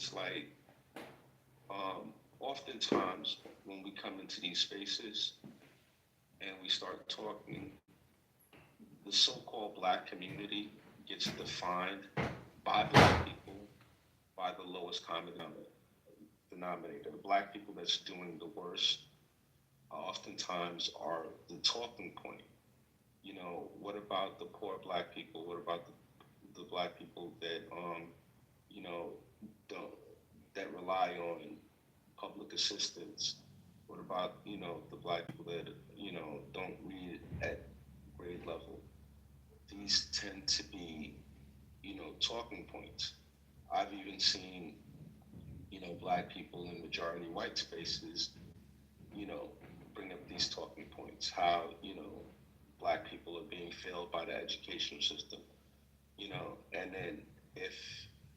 it's like, oftentimes when we come into these spaces and we start talking, the so-called black community gets defined by black people by the lowest common denominator. The black people that's doing the worst oftentimes are the talking point. What about the poor black people? What about the black people that, you know, don't, that rely on public assistance? What about, the black people that, don't read at grade level? These tend to be, talking points. I've even seen, black people in majority white spaces, you know, bring up these talking points, how, black people are being failed by the educational system, and then if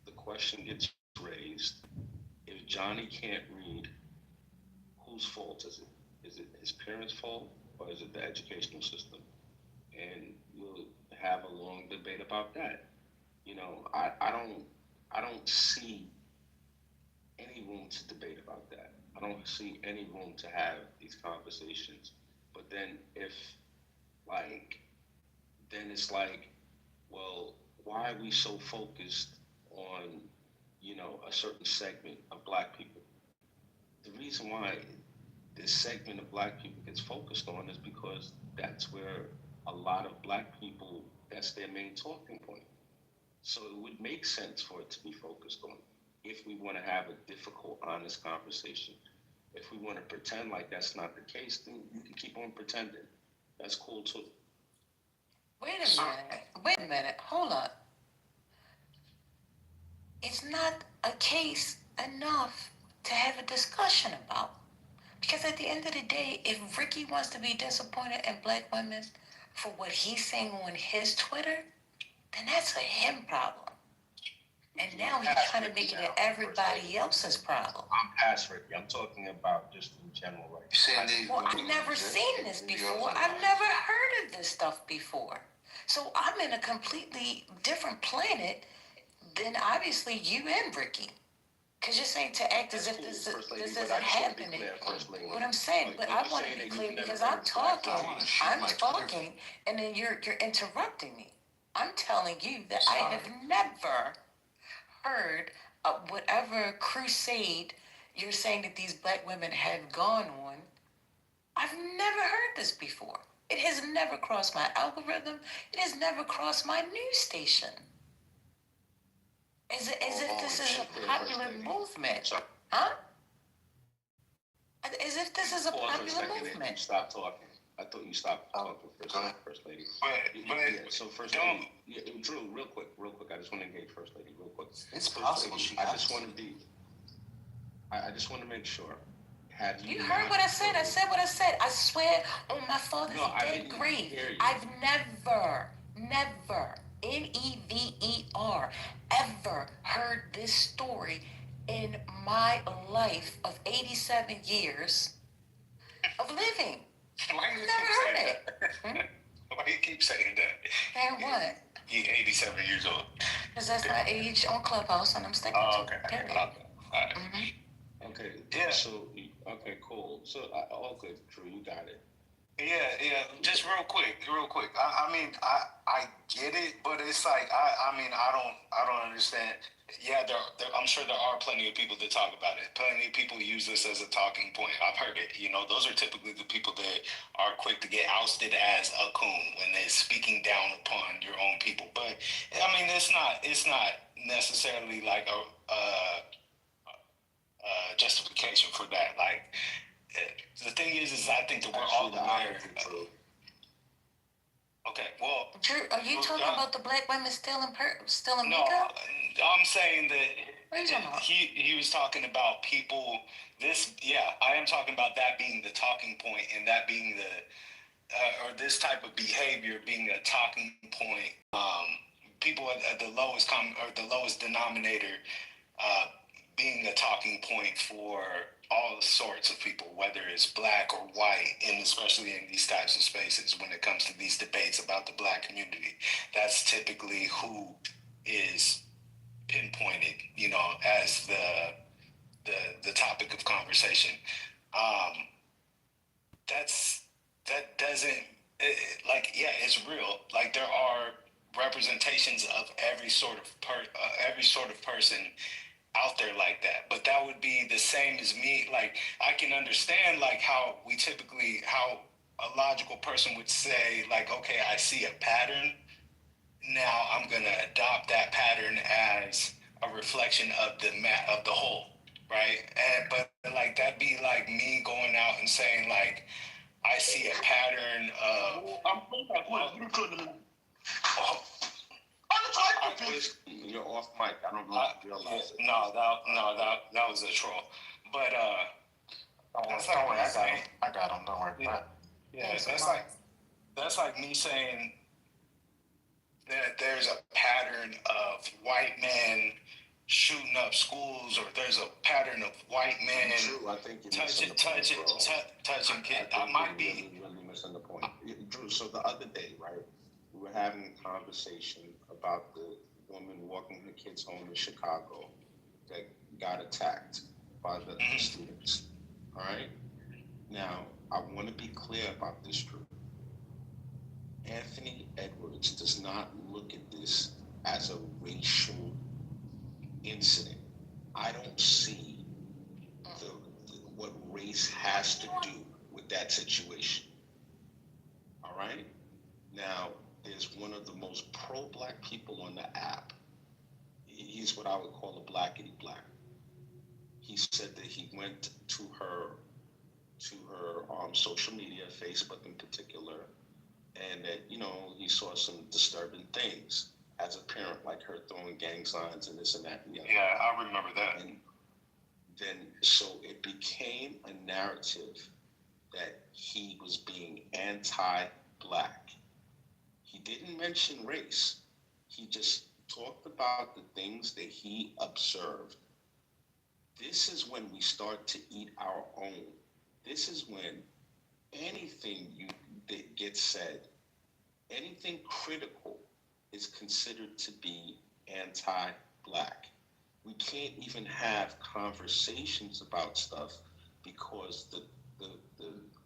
the question gets raised, if Johnny can't read, whose fault is it? Is it his parents' fault or is it the educational system? And you'll have a long debate about that. I don't see any room to debate about that. I don't see any room to have these conversations. But then then it's like, well, why are we so focused on, a certain segment of black people? The reason why this segment of black people gets focused on is because that's where a lot of black people, that's their main talking point. So it would make sense for it to be focused on if we want to have a difficult, honest conversation. If we want to pretend like that's not the case, then you can keep on pretending. That's cool too. Wait a minute, hold on. It's not a case enough to have a discussion about. Because at the end of the day, if Ricky wants to be disappointed in black women for what he's saying on his Twitter, then that's a him problem. And now he's trying to make it everybody else's problem. I'm past Ricky. I'm talking about just in general right now. Well, I've never seen this before. I've never heard of this stuff before. So I'm in a completely different planet than obviously you and Ricky. Because you're saying to act as if this isn't happening. What I'm saying, but I want to be clear because I'm talking, and then you're interrupting me. I'm telling you that I have never heard of whatever crusade you're saying that these black women have gone on. I've never heard this before. It has never crossed my algorithm. It has never crossed my news station. As if this is a popular movement. Huh? As if this is a popular movement. Stop talking. I thought you stopped talking first lady. So first lady, Drew, real quick. I just want to engage first lady real quick. It's possible. I just want to make sure. You heard what I said? I said what I said. I swear on my father's dead grave. I've never, never, ever heard this story in my life of 87 years of living. Why do you Never heard it. Why do you keep saying that? And what? You're 87 years old. Because that's my age on Clubhouse, and I'm sticking to it. Period. All right. Mm-hmm. Okay. Yeah. So, okay, cool. So, okay, Drew, you got it. Yeah. Just real quick. I mean, I get it, but it's like I don't understand. Yeah, I'm sure there are plenty of people that talk about it. Plenty of people use this as a talking point. I've heard it. Those are typically the people that are quick to get ousted as a coon when they're speaking down upon your own people. But I mean, it's not necessarily like a justification for that. Like, the thing is I think that we're all aware. Okay, well, Drew, are you talking about the black women stealing no, makeup? I'm saying that What are you talking about? he was talking about people. I am talking about that being the talking point, and that being or this type of behavior being a talking point. People at the lowest the lowest denominator being a talking point for all sorts of people, whether it's black or white, and especially in these types of spaces when it comes to these debates about the black community. That's typically who is pinpointed, as the conversation. That doesn't it's real. Like there are representations of every sort of person out there like that, but that would be the same as me. Like I can understand like how a logical person would say like, okay, I see a pattern, now I'm gonna adopt that pattern as a reflection of of the whole, right? And but like that'd be like me going out and saying like I see a pattern of. You're off mic. I don't know if you realize it. That was a troll. But don't worry, I got him. Don't worry. Yeah, that's like me saying that there's a pattern of white men shooting up schools, or there's a pattern of white men Drew, I think you're touching kids. I might be really missing the point. Drew, so the other day, right, we were having a conversation about the woman walking her kids home in Chicago that got attacked by the students. All right. Now, I want to be clear about this, Drew. Anthony Edwards does not look at this as a racial incident. I don't see what race has to do with that situation. All right? Now, there's one of the most pro-black people on the app. He's what I would call a blackity black. He said that he went to her social media, Facebook in particular, and that, he saw some disturbing things as a parent, like her throwing gang signs and this and that and the other. Yeah, I remember that. And then, so it became a narrative that he was being anti-black. He didn't mention race. He just talked about the things that he observed. This is when we start to eat our own. This is when anything that gets said, anything critical, is considered to be anti-black. We can't even have conversations about stuff because the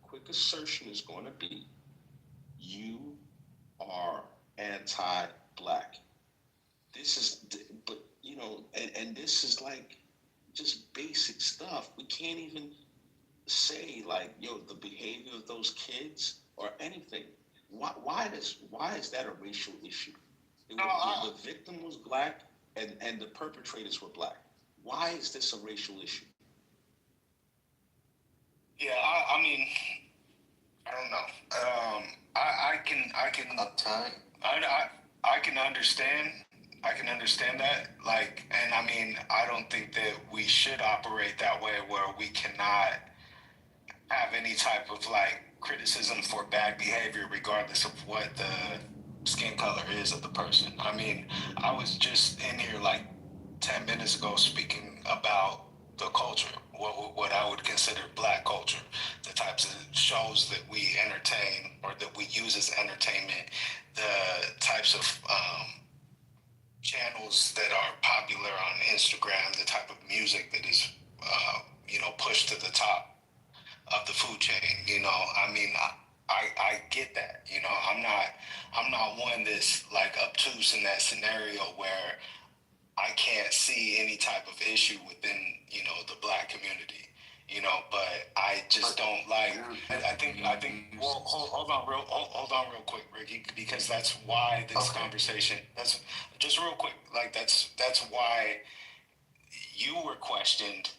quick assertion is going to be, you are anti-black. This is, but and this is like just basic stuff. We can't even say like, the behavior of those kids or anything. Why is that a racial issue? The victim was black and the perpetrators were black. Why is this a racial issue? Yeah, I mean, I don't know. I can Uptight. I can understand. I can understand that. Like, and I mean, I don't think that we should operate that way where we cannot have any type of like criticism for bad behavior regardless of what the skin color is of the person. I mean, I was just in here like 10 minutes ago speaking about the culture, what I would consider black culture, the types of shows that we entertain or that we use as entertainment, the types of channels that are popular on Instagram, the type of music that is pushed to the top of the food chain. I mean, I get that. I'm not one that's like obtuse in that scenario where I can't see any type of issue within the black community. But I just don't like. I think. Well, hold on real quick, Ricky, because that's why this conversation. That's just real quick. Like that's why you were questioned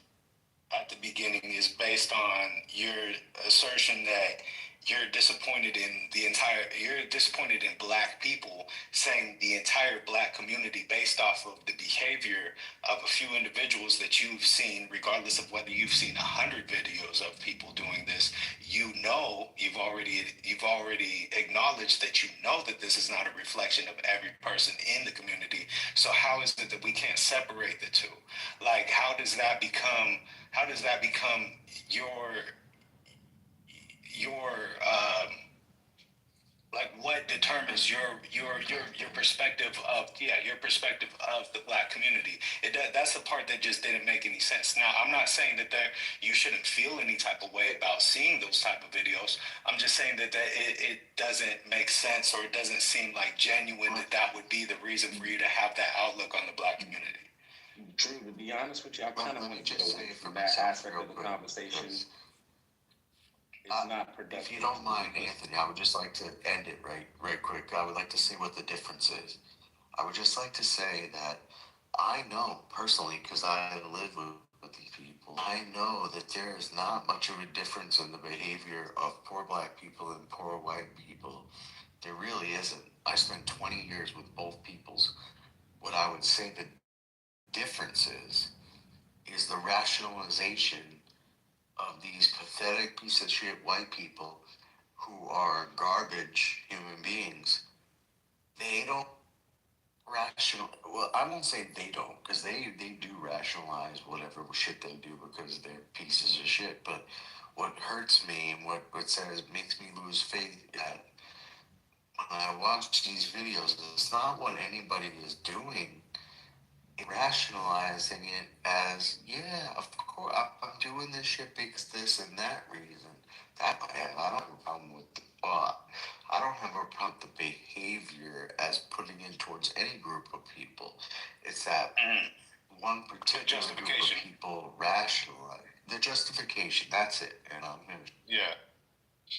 at the beginning is based on your assertion that you're disappointed in black people, saying the entire black community based off of the behavior of a few individuals that you've seen, regardless of whether you've seen 100 videos of people doing this. You've already acknowledged that that this is not a reflection of every person in the community. So how is it that we can't separate the two? Like, how does that become your like what determines your perspective of your perspective of the black community. That's the part that just didn't make any sense. Now I'm not saying that you shouldn't feel any type of way about seeing those type of videos. I'm just saying that it doesn't make sense, or it doesn't seem like genuine that would be the reason for you to have that outlook on the black community. Drew, to be honest with you, I kind of let me want to just get away say from for that myself aspect real of the quick, conversation. because, It's not productive. if you don't mind, Anthony, I would just like to end it right quick. I would like to say what the difference is. I would just like to say that I know personally, because I live with these people, I know that there is not much of a difference in the behavior of poor black people and poor white people. There really isn't. I spent 20 years with both peoples. What I would say the difference is the rationalization of these pathetic piece of shit white people who are garbage human beings. They don't well, I won't say they don't, because they do rationalize whatever shit they do because they're pieces of shit. But what hurts me and what says makes me lose faith that when I watch these videos, it's not what anybody is doing. Rationalizing it as, yeah, of course, I'm doing this shit because this and that reason. That I don't have a problem with the thought. I don't have a problem with the behavior as putting in towards any group of people. It's that one particular group of people rationalize the justification. That's it. And I'm gonna. Yeah.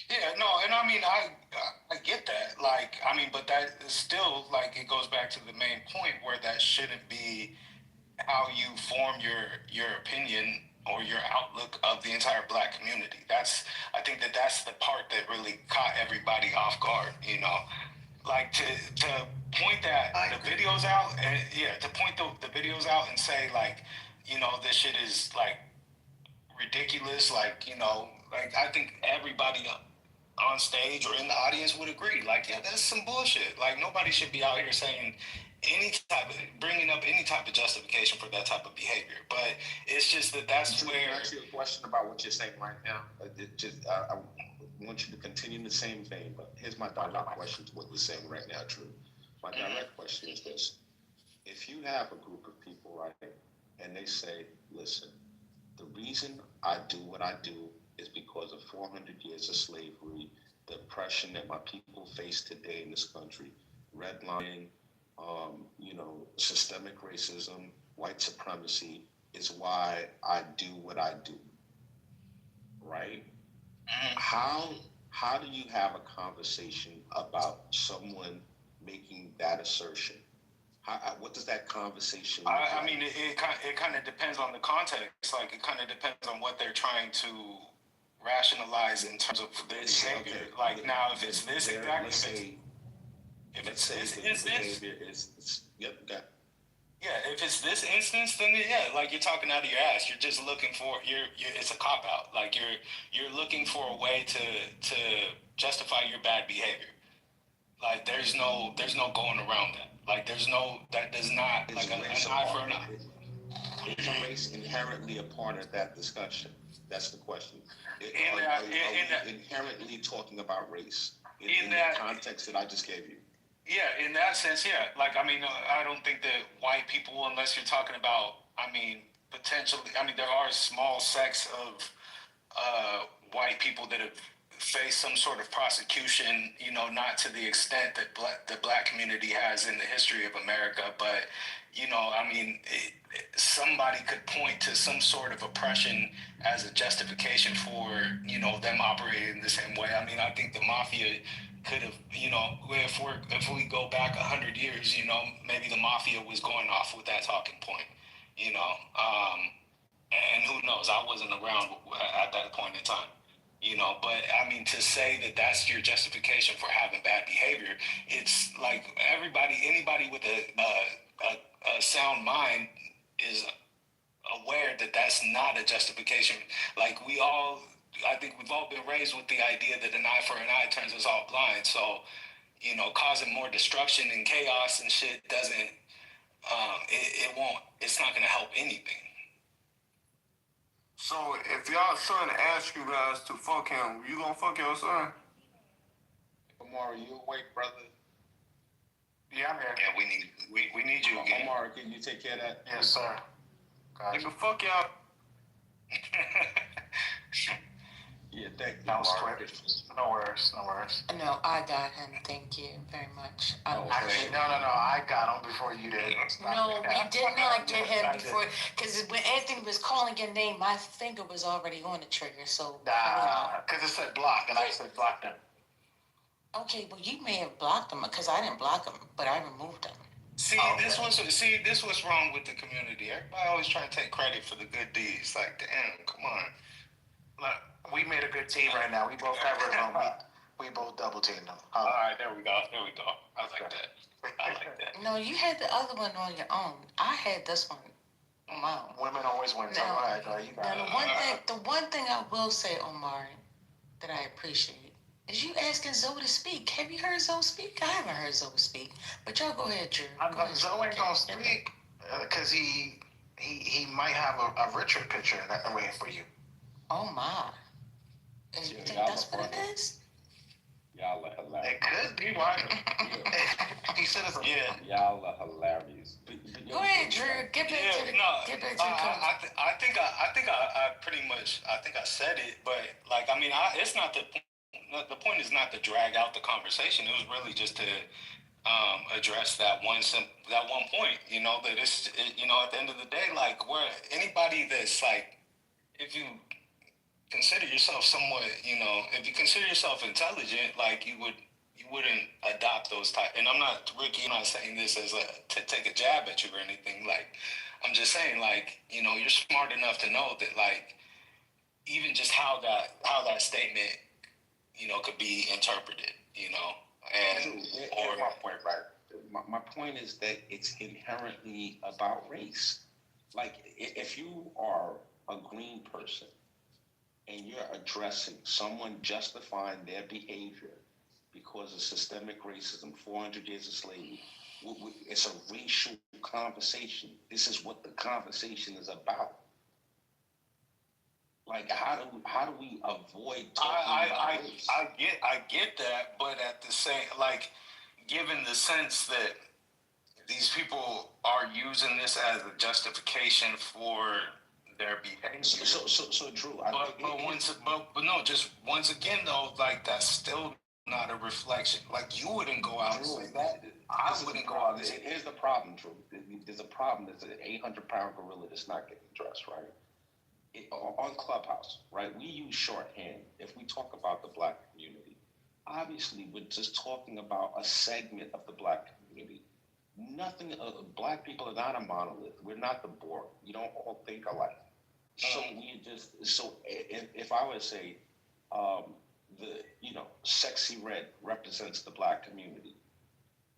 Yeah, no, and I mean, I get that. Like, I mean, but that is still, like, it goes back to the main point where that shouldn't be how you form your opinion or your outlook of the entire black community. I think that's the part that really caught everybody off guard, you know. Like to point the videos out, and to point the videos out and say, like, you know, this shit is like ridiculous. Like, you know, like, I think everybody on stage or in the audience would agree. Like, yeah, that's some bullshit. Like, nobody should be out here saying bringing up any type of justification for that type of behavior. But it's just that's where. Can I ask you a question about what you're saying right now? I want you to continue in the same vein, but here's my direct question to what you're saying right now, Drew. My direct question is this: if you have a group of people, right, and they say, listen, the reason I do what I do is because of 400 years of slavery, the oppression that my people face today in this country, redlining, systemic racism, white supremacy is why I do what I do, right? How do you have a conversation about someone making that assertion? What does that conversation look like? I mean, it kind of depends on the context. Like, it kind of depends on what they're trying to rationalize in terms of their behavior. Okay. Like, now, if it's this exact, let's say the behavior is yep, got. Yeah, if it's this instance, then yeah, like, you're talking out of your ass. You're just looking for it's a cop out. Like, you're looking for a way to justify your bad behavior. Like, there's no going around that. Like, that does not, like, an eye for an eye. Is race inherently a part of that discussion? That's the question. Are we inherently talking about race in the context that I just gave you? Yeah, in that sense, yeah. Like, I mean, I don't think that white people, unless you're talking about, I mean, potentially, I mean, there are small sects of white people that have faced some sort of prosecution, you know, not to the extent that the black community has in the history of America, but, you know, I mean, somebody could point to some sort of oppression as a justification for, you know, them operating the same way. I mean, I think the mafia could have, you know, if we go back 100 years, you know, maybe the mafia was going off with that talking point, you know, and who knows? I wasn't around at that point in time, you know. But I mean, to say that that's your justification for having bad behavior, it's like anybody with a sound mind is aware that that's not a justification. Like, I think we've all been raised with the idea that an eye for an eye turns us all blind. So, you know, causing more destruction and chaos and shit doesn't, it's not going to help anything. So if y'all son asks you guys to fuck him, you gonna fuck your son? From Omar, are you awake, brother? Yeah, I'm here. Yeah, we need you again. Omar, can you take care of that? Yes, sir. Gotcha. Nigga, fuck y'all. Yeah, thank you. That was Omar. quick. No worries, no worries. No, I got him. Thank you very much. I Oh, Actually, no. I got him before you did. No, we did not get him before, because when Anthony was calling your name, my finger was already on the trigger, so. Nah, because it said block, and I said block them. Okay, well, you may have blocked him, because I didn't block him, but I removed him. See, this what's wrong with the community. Everybody always trying to take credit for the good deeds. Like, damn, come on. Look, we made a good team right now. We both got rid of them. We both double teamed them. All right, there we go. I like that. No, you had the other one on your own. I had this one on my own. Women always win. So Now, all right, girl, you got now it. the one thing I will say, Omar, that I appreciate is you asking Zoe to speak. Have you heard Zoe speak? I haven't heard Zoe speak. But y'all go ahead, Drew. Go ahead. Zoe ain't gonna speak because he might have a Richard picture waiting for you. Oh my. And you Yeah, think y'all that's what are it funny. is? Y'all are hilarious. It could be, right? He said it's a Y'all are hilarious. But Go ahead, Drew. Get back to the get back to the coach. I think I pretty much I said it, but like I mean, it's not the point is not to drag out the conversation. It was really just to address that one point. You know that you know at the end of the day, like where anybody that's like, if you consider yourself somewhat, you know, if you consider yourself intelligent, like you wouldn't adopt those type. And I'm not, Ricky, I'm not saying this as to take a jab at you or anything. Like, I'm just saying, like, you know, you're smart enough to know that, like, even just how that statement, you know, could be interpreted, you know, and or my point, right? My point is that it's inherently about race. Like, if you are a green person and you're addressing someone justifying their behavior because of systemic racism, 400 years of slavery, it's a racial conversation. This is what the conversation is about. Like, how do we avoid talking about race? I get that, but at the same, like, given the sense that these people are using this as a justification for their behavior. So Drew, but no, just once again though, like that's still not a reflection. Like you wouldn't go out and say that. I wouldn't go out and say. Here's the problem, Drew. There's a problem. There's an 800-pound gorilla that's not getting dressed, right? On Clubhouse, right? We use shorthand if we talk about the black community. Obviously, we're just talking about a segment of the black community. Nothing. Black people are not a monolith. We're not the Borg. We don't all think alike. So if I were to say, sexy red represents the black community,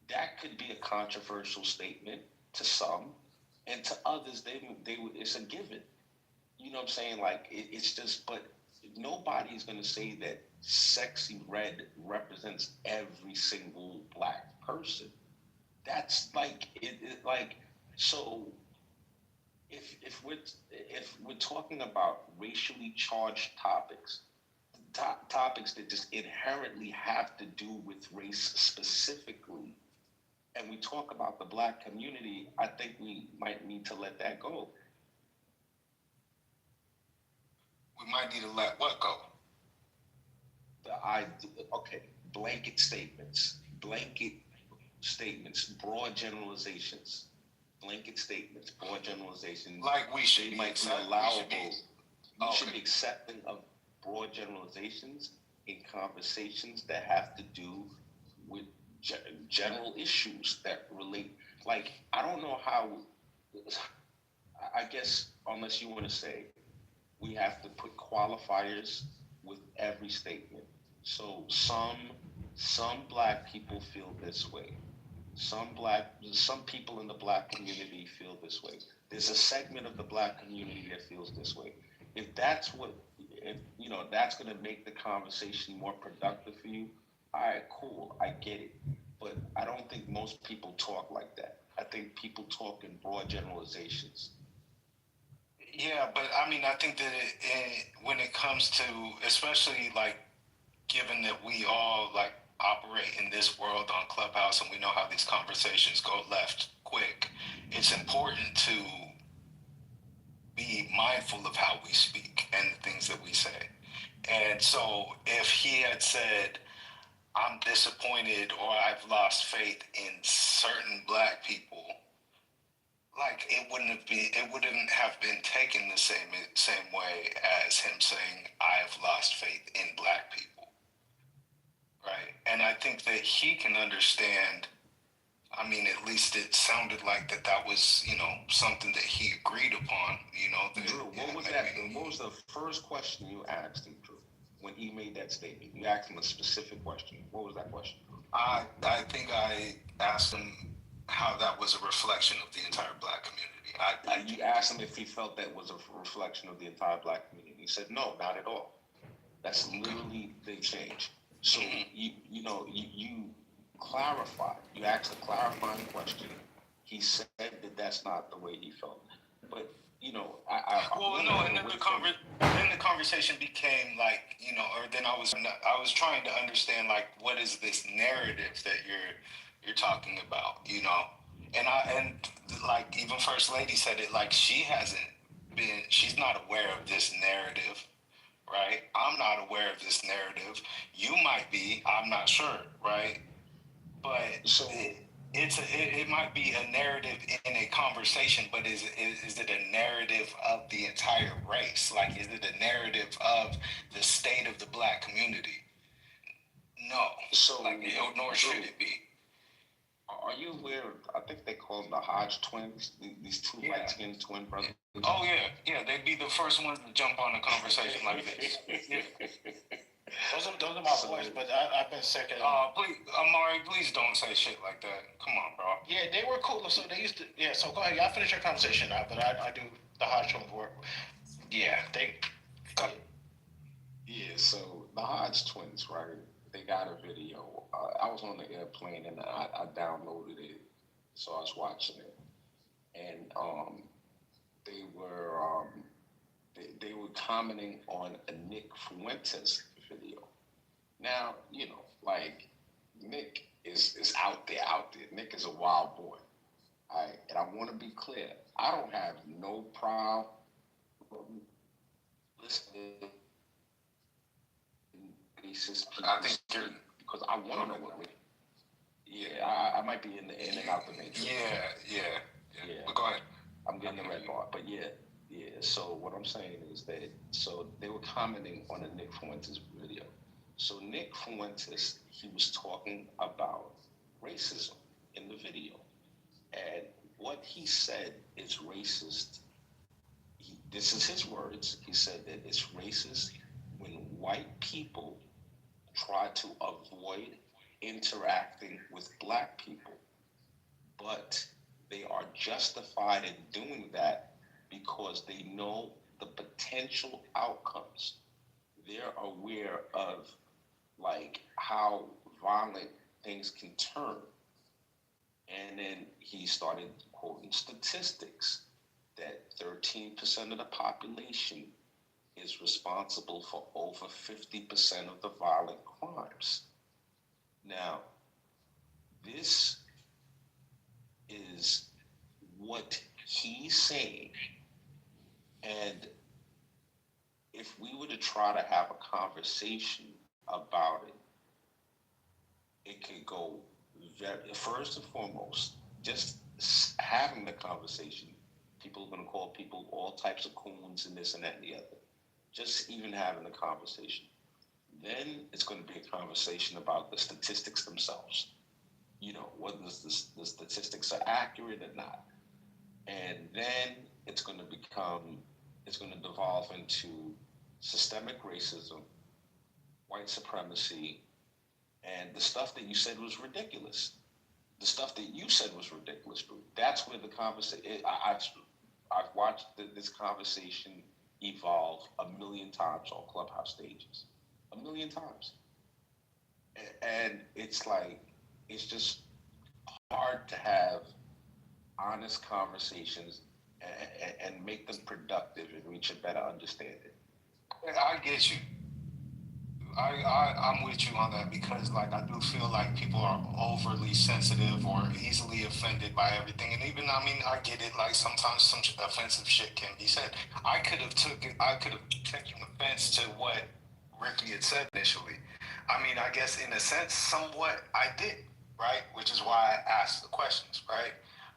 that could be a controversial statement to some, and to others, they would. It's a given. You know what I'm saying? Like it's just, but nobody's gonna say that sexy red represents every single black person. That's like like so. If we're talking about racially charged topics that just inherently have to do with race specifically, and we talk about the black community, I think we might need to let that go. We might need to let what go? Blanket statements, broad generalizations. Blanket statements, broad generalizations. Like we should might be allowable. We should be accepting of broad generalizations in conversations that have to do with general issues that relate. Like, I don't know how, I guess, unless you want to say, we have to put qualifiers with every statement. So some black people feel this way. Some people in the black community feel this way. There's a segment of the black community that feels this way. If that's that's going to make the conversation more productive for you, all right, cool, I get it. But I don't think most people talk like that. I think people talk in broad generalizations. Yeah, but I mean, I think that when it comes to, especially like, given that we all, like, operate in this world on Clubhouse, and we know how these conversations go left quick, it's important to be mindful of how we speak and the things that we say. And so if he had said, I'm disappointed or I've lost faith in certain black people, like it wouldn't have been taken the same way as him saying, I have lost faith in black people. Right. And I think that he can understand. I mean, at least it sounded like that was, something that he agreed upon, Drew, what was that? What was the first question you asked him, Drew, when he made that statement? You asked him a specific question. What was that question, Drew? I think I asked him how that was a reflection of the entire black community. You asked him if he felt that was a reflection of the entire black community. He said, no, not at all. That's literally big change. So, you clarified. You asked a clarifying question. He said that that's not the way he felt. But, and then the conversation became like, or then I was trying to understand, like, what is this narrative that you're talking about, and like even First Lady said it, like she's not aware of this narrative. Right? I'm not aware of this narrative. You might be. I'm not sure. Right? But so it might be a narrative in a conversation, but is it a narrative of the entire race? Like, is it a narrative of the state of the black community? No. So, nor should it be. Are you aware of, I think they call them the Hodge twins, these two light-skinned twin brothers? Oh, yeah. They'd be the first ones to jump on a conversation like this. Yeah. Those are my boys, but I've been second. Please, Amari, please don't say shit like that. Come on, bro. Yeah, they were cool. So they used to. Yeah. So go ahead. Y'all finish your conversation now. But I do the Hodge twins work. Yeah. Yeah. So the Hodge twins, right? They got a video. I was on the airplane and I downloaded it, so I was watching it, and they were commenting on a Nick Fuentes video. Now, like Nick is out there. Nick is a wild boy. And I want to be clear. I don't have no problem listening to racist people. I think you're, because I want to know what. Yeah, I might be in and out the matrix. Yeah. But go ahead. I'm getting the red bar, but yeah. So what I'm saying is that they were commenting on a Nick Fuentes video. So Nick Fuentes, he was talking about racism in the video, and what he said is racist. This is his words. He said that it's racist when white people try to avoid interacting with black people, but they are justified in doing that because they know the potential outcomes. They're aware of like how violent things can turn. And then he started quoting statistics that 13% of the population is responsible for over 50% of the violent crimes. Now, this is what he's saying. And if we were to try to have a conversation about it, it could go first and foremost, just having the conversation. People are going to call people all types of coons and this and that and the other. Just even having the conversation. Then it's going to be a conversation about the statistics themselves. Whether the statistics are accurate or not. And then it's going to devolve into systemic racism, white supremacy, and the stuff that you said was ridiculous. The stuff that you said was ridiculous, Drew. That's where the conversation. I've watched this conversation evolve 1,000,000 times on Clubhouse stages, 1,000,000 times, and it's like it's just hard to have honest conversations and make them productive and reach a better understanding. I get you. I'm with you on that because, like, I do feel like people are overly sensitive or easily offended by everything. And even, I mean, I get it. Like, sometimes some offensive shit can be said. I could have taken offense to what Ricky had said initially. I mean, I guess in a sense, somewhat I did, right? Which is why I asked the questions, right?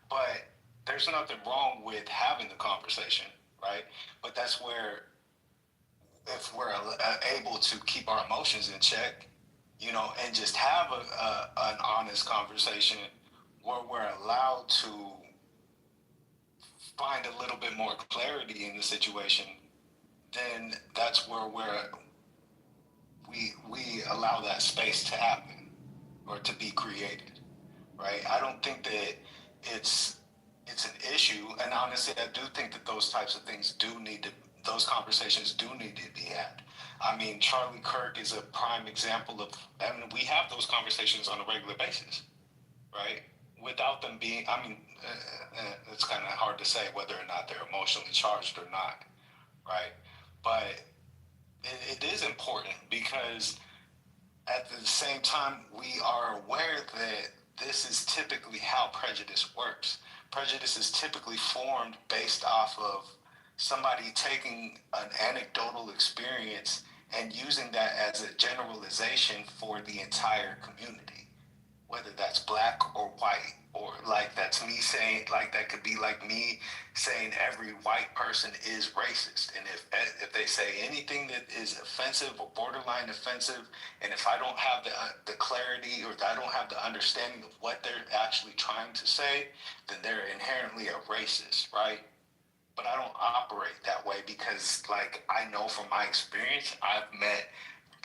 But there's nothing wrong with having the conversation, right? But that's where if we're able to keep our emotions in check, you know, and just have an honest conversation where we're allowed to find a little bit more clarity in the situation, then that's where we allow that space to happen or to be created, right? I don't think that it's it's an issue, and honestly, I do think that those conversations do need to be had. I mean, Charlie Kirk is a prime example of, I mean, we have those conversations on a regular basis, right? Without them being, I mean, it's kind of hard to say whether or not they're emotionally charged or not, right? But it is important because at the same time, we are aware that this is typically how prejudice works. Prejudice is typically formed based off of somebody taking an anecdotal experience and using that as a generalization for the entire community, whether that's black or white, or like that's me saying, like that could be like me saying every white person is racist. And if they say anything that is offensive or borderline offensive, and if I don't have the clarity or I don't have the understanding of what they're actually trying to say, then they're inherently a racist, right? But I don't operate that way because, like, I know from my experience, I've met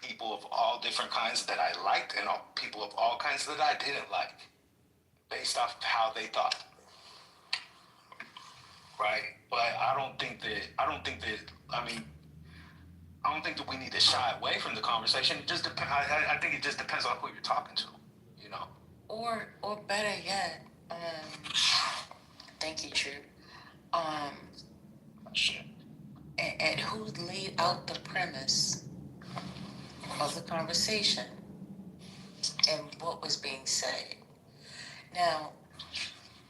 people of all different kinds that I liked and people of all kinds that I didn't like based off of how they thought, right? But I mean, I don't think that we need to shy away from the conversation. It just depends. I think it just depends on who you're talking to, you know. Or better yet, thank you, True. Um, Shit. and who laid out the premise of the conversation and what was being said. Now,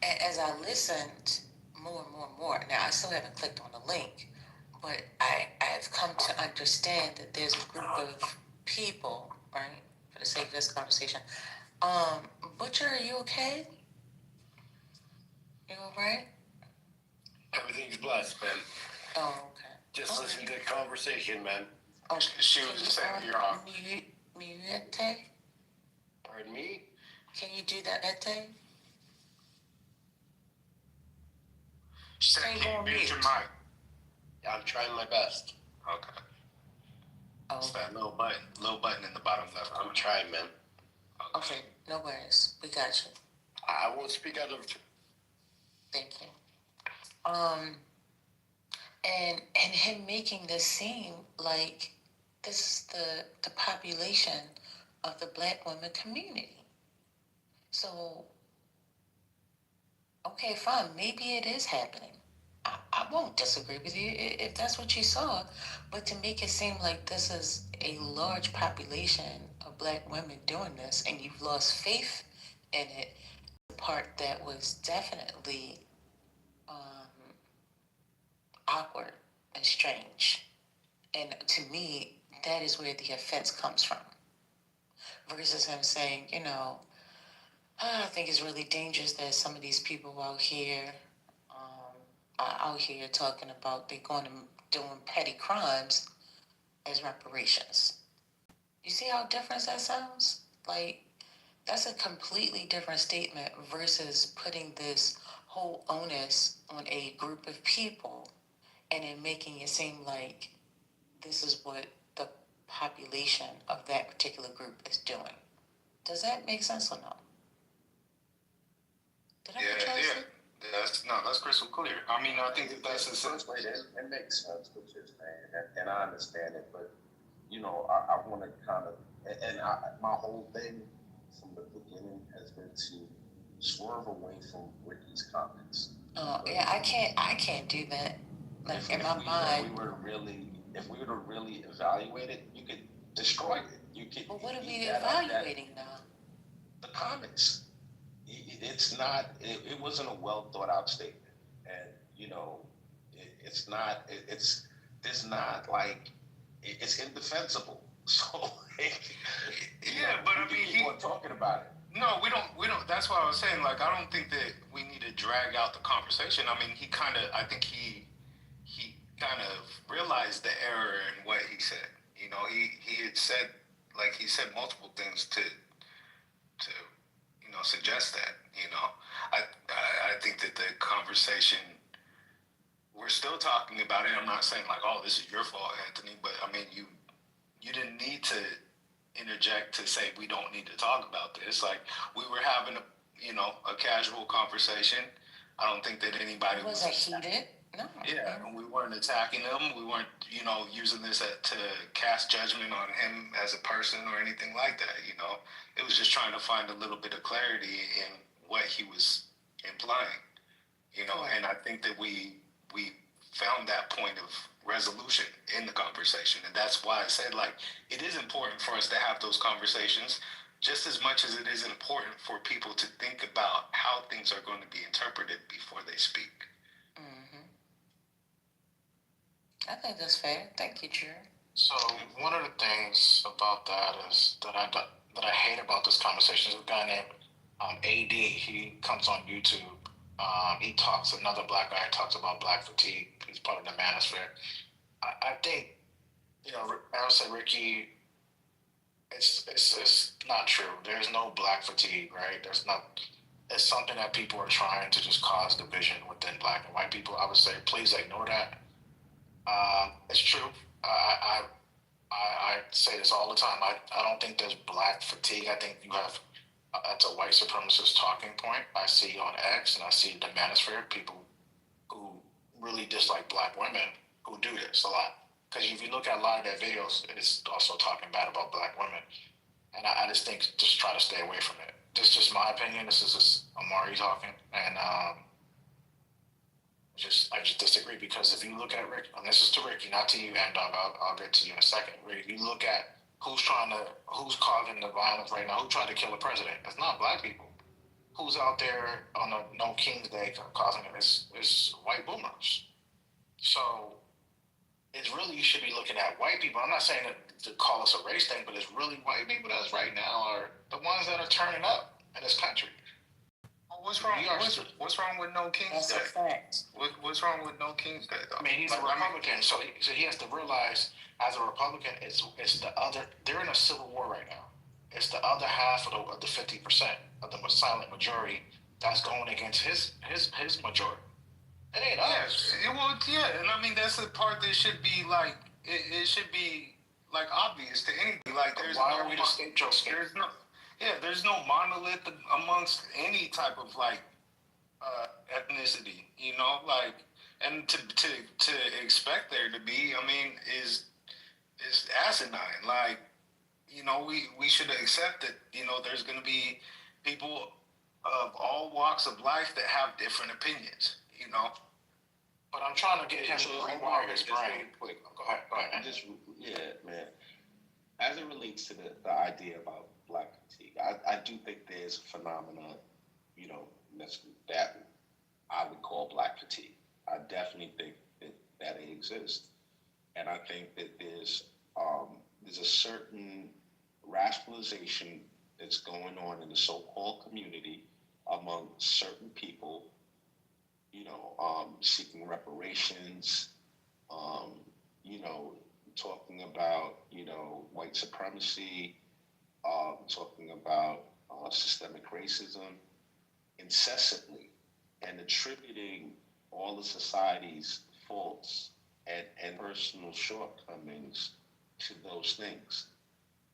as I listened more and more and more, now I still haven't clicked on the link, but I've come to understand that there's a group of people, right, for the sake of this conversation. Butcher, are you okay? You all right? Everything's blessed, man. Oh, okay. Just Okay. listen to the conversation, man. Okay. She was just saying you're off. Mute. Pardon me? Can you do that, Ete? She said, Say "Can more you mute your mute. mic?" I'm trying my best. Okay. It's Oh, that little button in the bottom left. I'm trying, man. okay. No worries. We got you. I won't speak out of. Thank you. And him making this seem like this is the population of the Black women community. So, okay, fine. Maybe it is happening. I won't disagree with you if that's what you saw, but to make it seem like this is a large population of Black women doing this and you've lost faith in it, the part that was definitely awkward and strange. And to me, that is where the offense comes from. Versus him saying, you know, I think it's really dangerous that some of these people out here are out here talking about they're going to doing petty crimes as reparations. You see how different that sounds? Like, that's a completely different statement versus putting this whole onus on a group of people and then making it seem like this is what the population of that particular group is doing. Does that make sense or no? Did I portray it? That's crystal clear. I mean, I think that that's the a first way. It makes sense what you're saying, and I understand it. But you know, I want to kind of, my whole thing from the beginning has been to swerve away from Ricky's comments. Oh yeah, I can't do that. Like in my mind. If we were to really evaluate it, destroyed it. You can. But what are we that- evaluating now? The comments. It's not. It wasn't a well thought out statement, and it's not. It's. There's not like. It's indefensible. So. Yeah, but I mean, people are talking about it. No, we don't. We don't. That's what I was saying. Like, I don't think that we need to drag out the conversation. I mean, I think he kind of realized the error in what he said. He had said, like, he said multiple things to suggest that. I think that the conversation, we're still talking about it. I'm not saying like, oh, this is your fault, Anthony, but I mean, you didn't need to interject to say we don't need to talk about this. Like, we were having a casual conversation. I don't think that anybody It wasn't heated. No. Yeah, and we weren't attacking him. We weren't, using this to cast judgment on him as a person or anything like that. It was just trying to find a little bit of clarity in what he was implying. And I think that we found that point of resolution in the conversation, and that's why I said, like, it is important for us to have those conversations just as much as it is important for people to think about how things are going to be interpreted before they speak. I think that's fair. Thank you, Jared. So one of the things about that is that I hate about this conversation is a guy named AD. He comes on YouTube. Another black guy talks about black fatigue. He's part of the manosphere. I think, I would say, Ricky, it's not true. There's no black fatigue, right? It's something that people are trying to just cause division within black and white people. I would say, please ignore that. It's true. I say this all the time. I don't think there's black fatigue. I think you have, that's a white supremacist talking point. I see on X and I see the manosphere people who really dislike black women who do this a lot. Because if you look at a lot of their videos, it's also talking bad about black women. And I just think, just try to stay away from it. This is just my opinion. This is just Amari talking. And I just disagree, because if you look at Rick, and this is to Ricky, not to you, and Doug, I'll get to you in a second. If you look at who's causing the violence right now, who tried to kill the president, it's not black people. Who's out there on a No King's Day causing it? It's white boomers. So it's really, you should be looking at white people. I'm not saying to call us a race thing, but it's really white people that's right now are the ones that are turning up in this country. What's wrong? What's wrong with No King's Day? That's a fact. What's wrong with No King's Day, though? I mean, he's a Republican, so he has to realize, as a Republican, it's the other. They're in a civil war right now. It's the other half of the 50% of the silent majority that's going against his majority. It ain't us. And I mean, that's the part that should be like, it should be like obvious to anybody. Like, Why are we the scapegoat? There's no monolith amongst any type of like ethnicity, like, and to expect there to be, I mean, is asinine. Like, we should accept that, there's going to be people of all walks of life that have different opinions, But I'm trying to get him to rewire his brain. Quick. Go ahead. Man. As it relates to the idea about black fatigue, I do think there's a phenomenon, that I would call black fatigue. I definitely think that it exists. And I think that there's a certain rationalization that's going on in the so-called community among certain people, seeking reparations, talking about, white supremacy, talking about systemic racism incessantly, and attributing all of society's faults and personal shortcomings to those things.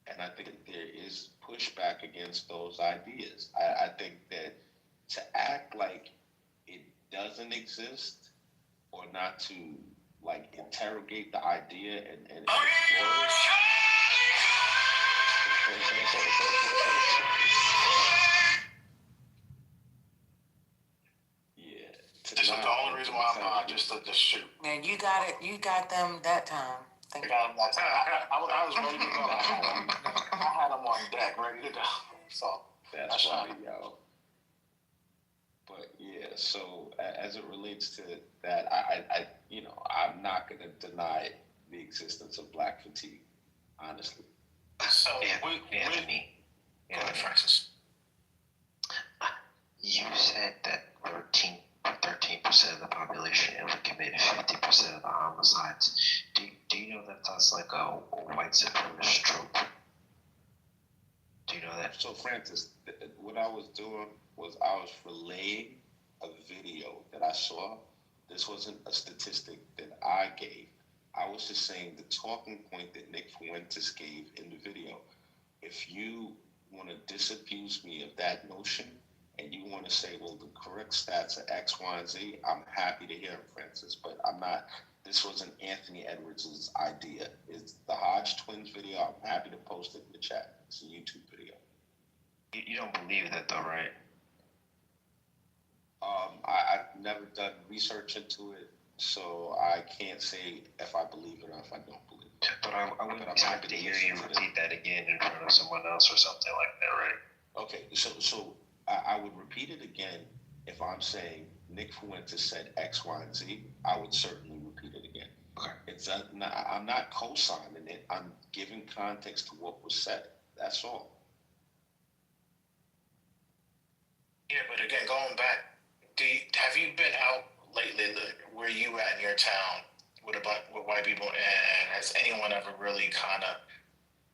And I think there is pushback against those ideas. I think that to act like it doesn't exist, or not to like interrogate the idea and explore it. This is the only reason why I'm not just to shoot. Man, you got it. You got them that time. something. I was ready to go. I had them on deck, ready to go. So That's funny, yo. But yeah, so as it relates to that, I'm not gonna deny the existence of black fatigue, honestly. So Anthony, go ahead, Francis. you said that 13% of the population ever committed 50% of the homicides. Do you know that that's like a white supremacist trope? Do you know that? So, Francis, what I was doing was I was relaying a video that I saw. This wasn't a statistic that I gave. I was just saying the talking point that Nick Fuentes gave in the video. If you want to disabuse me of that notion and you want to say, well, the correct stats are X, Y, and Z, I'm happy to hear them, Francis, but I'm not. This wasn't Anthony Edwards' idea. It's the Hodge twins video. I'm happy to post it in the chat. It's a YouTube video. You don't believe that though, right? I've never done research into it, so I can't say if I believe it or if I don't believe it. But I would be happy to hear you repeat that again in front of someone else or something like that, right? Okay, so I would repeat it again if I'm saying Nick Fuentes said X, Y, and Z. I would certainly repeat it again. Okay. I'm not co-signing it. I'm giving context to what was said. That's all. Yeah, but again, going back, have you been out lately? Where you at in your town with white people, and has anyone ever really kind of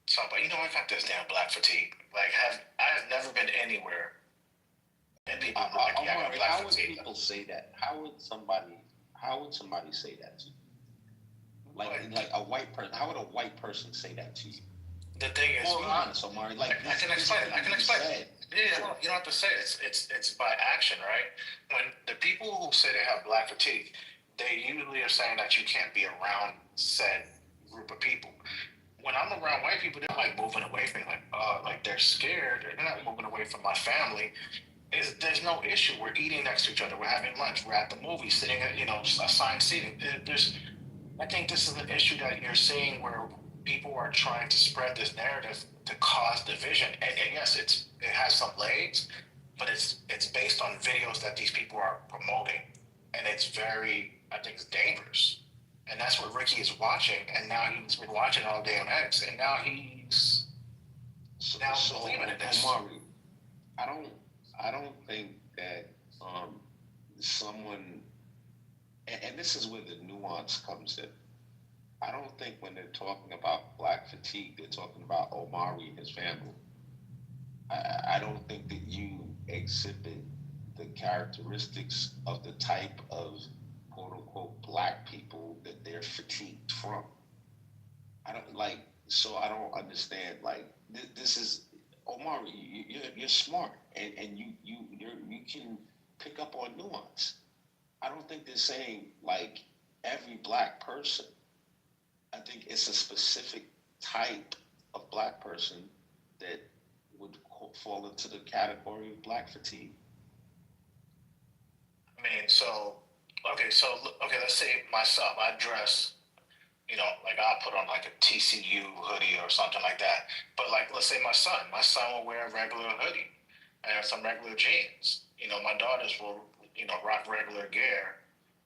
talked about, I got this damn black fatigue? Like, I have never been anywhere, and people are like, yeah, I got black how would fatigue. people say that? How would somebody say that to you? Like a white person. How would a white person say that to you? The thing is, be honest, Omari. Like I can explain it. Yeah, you don't have to say it. It's by action, right? When the people who say they have black fatigue, they usually are saying that you can't be around said group of people. When I'm around white people, they're like moving away from me, like they're scared. They're not moving away from my family. There's no issue. We're eating next to each other. We're having lunch. We're at the movie, sitting at assigned seating. I think this is an issue that you're seeing where people are trying to spread this narrative to cause division. And yes, it has some legs, but it's based on videos that these people are promoting, and I think it's dangerous. And that's what Ricky is watching, and now he's been watching all day on X, and now he's believing in this. Omari, I don't think that someone, and this is where the nuance comes in. I don't think when they're talking about black fatigue, they're talking about Omari and his family. I don't think that you exhibit the characteristics of the type of quote unquote black people that they're fatigued from. I don't understand. Like this is Omari. You're smart and you can pick up on nuance. I don't think they're saying like every black person. I think it's a specific type of black person that would fall into the category of black fatigue. I mean, let's say myself, I dress, like I'll put on like a TCU hoodie or something like that. But like, let's say my son will wear a regular hoodie and some regular jeans. My daughters will, rock regular gear.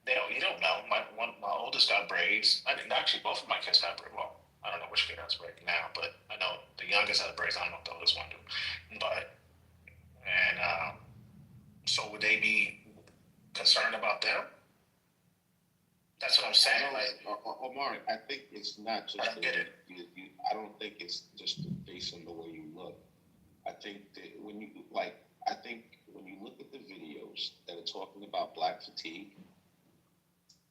You don't know. My oldest got braids. I mean, actually, both of my kids got braids. Well, I don't know which kid has braids now, but I know the youngest has braids. I don't know if the oldest one do. So would they be concerned about them? That's what I'm saying. Omar, I think it's not just. I don't get it. I don't think it's just based on the way you look. I think that when you look at the videos that are talking about black fatigue,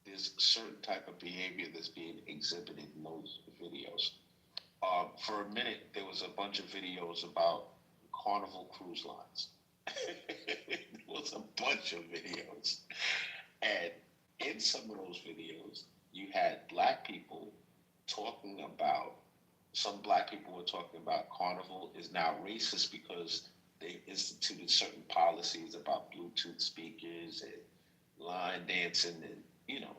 there's a certain type of behavior that's being exhibited in those videos. For a minute, there was a bunch of videos about Carnival Cruise Lines. There was a bunch of videos. And in some of those videos, you had black people some black people were talking about Carnival is now racist because they instituted certain policies about Bluetooth speakers and line dancing and,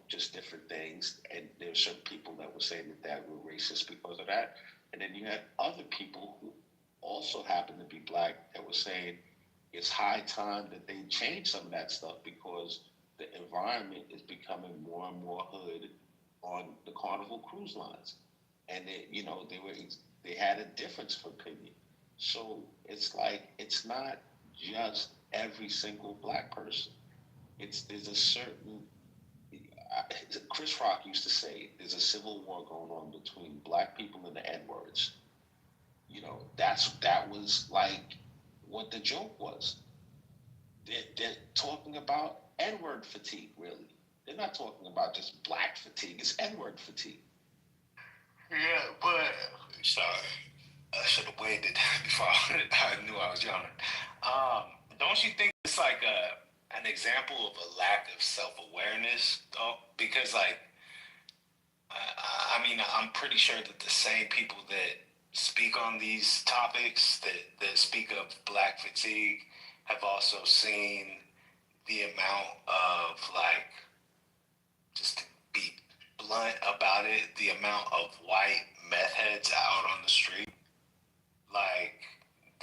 just different things. And there were certain people that were saying that were racist because of that. And then you had other people who also happened to be black that were saying it's high time that they change some of that stuff because the environment is becoming more and more hood on the Carnival cruise lines. And they had a difference of opinion. So it's like it's not just every single black person. There's a certain Chris Rock used to say there's a civil war going on between black people and the N words. That was like what the joke was. They're talking about N word fatigue, really. They're not talking about just black fatigue. It's N word fatigue. Yeah, but sorry, I should have waited before I knew I was yawning. Don't you think it's like an example of a lack of self-awareness, though? Because like, I mean, I'm pretty sure that the same people that speak on these topics that speak of black fatigue have also seen the amount of like, just to be blunt about it, the amount of white meth heads out on the street. Like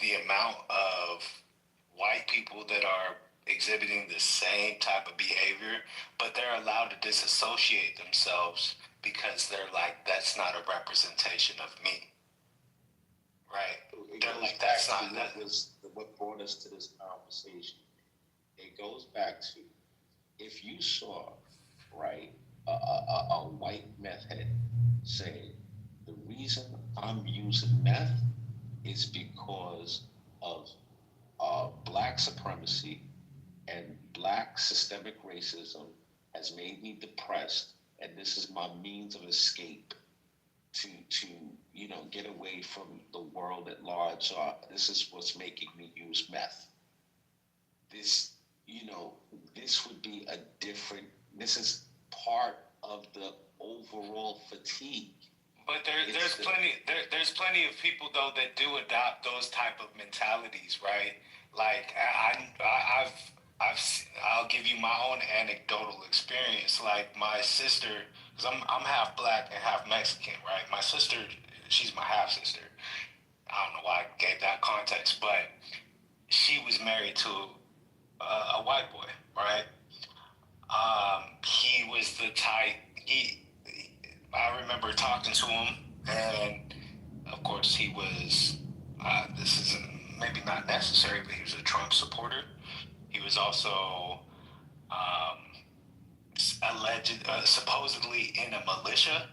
the amount of white people that are exhibiting the same type of behavior, but they're allowed to disassociate themselves because they're like, that's not a representation of me. Right? They're like, that's not that. What brought us to this conversation. It goes back to if you saw, right, a white meth head saying, the reason I'm using meth is because of black supremacy and black systemic racism has made me depressed, and this is my means of escape to get away from the world at large. This is what's making me use meth. This this would be a different. This is part of the overall fatigue. But there's plenty of people though that do adopt those type of mentalities, right? Like I'll give you my own anecdotal experience. Like my sister, because I'm half black and half Mexican, right? My sister, she's my half sister. I don't know why I gave that context, but she was married to a white boy, right? He was the type. I remember talking to him, and of course he was. This is maybe not necessary, but he was a Trump supporter. He was also supposedly in a militia.